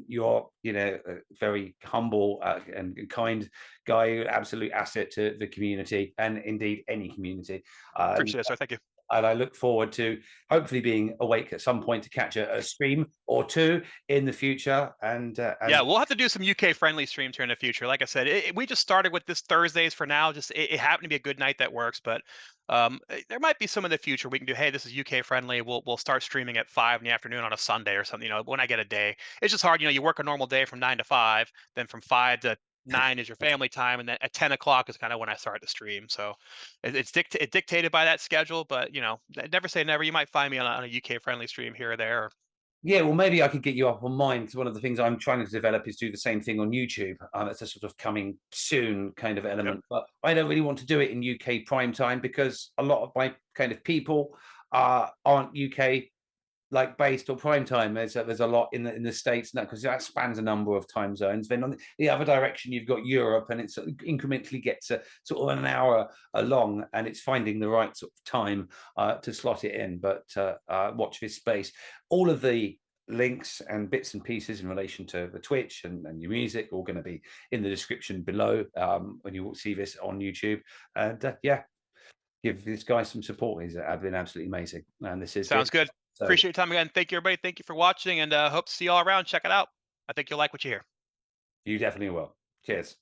You're a very humble and kind guy, absolute asset to the community, and indeed any community. Appreciate it, sir. Thank you. And I look forward to hopefully being awake at some point to catch a stream or two in the future. Yeah, And we'll have to do some UK friendly streams here in the future. Like I said, we just started with this Thursdays for now. Just it happened to be a good night that works, but there might be some in the future we can do. Hey, this is UK friendly. We'll start streaming at 5 in the afternoon on a Sunday or something. You know, when I get a day, it's just hard. You know, you work a normal day from 9 to 5, then from 5 to 9 is your family time, and then at 10 o'clock is kind of when I start to stream. So it's dictated by that schedule. But you know, never say never. You might find me on a UK friendly stream here or there. yeah, well, maybe I could get you up on mine, because one of the things I'm trying to develop is do the same thing on YouTube. It's a sort of coming soon kind of Yep. element, but I don't really want to do it in UK prime time because a lot of my kind of people aren't UK like based or prime time. There's a lot in the States now, because that spans a number of time zones. Then on the other direction, you've got Europe, and it incrementally gets sort of an hour along, and it's finding the right sort of time to slot it in. But watch this space. All of the links and bits and pieces in relation to the Twitch and your music all going to be in the description below when you see this on YouTube. And yeah, give this guy some support. He's been absolutely amazing. And this is Sounds good. so Appreciate your time again. Thank you, everybody. Thank you for watching, and hope to see you all around. Check it out. I think you'll like what you hear. you definitely will. Cheers.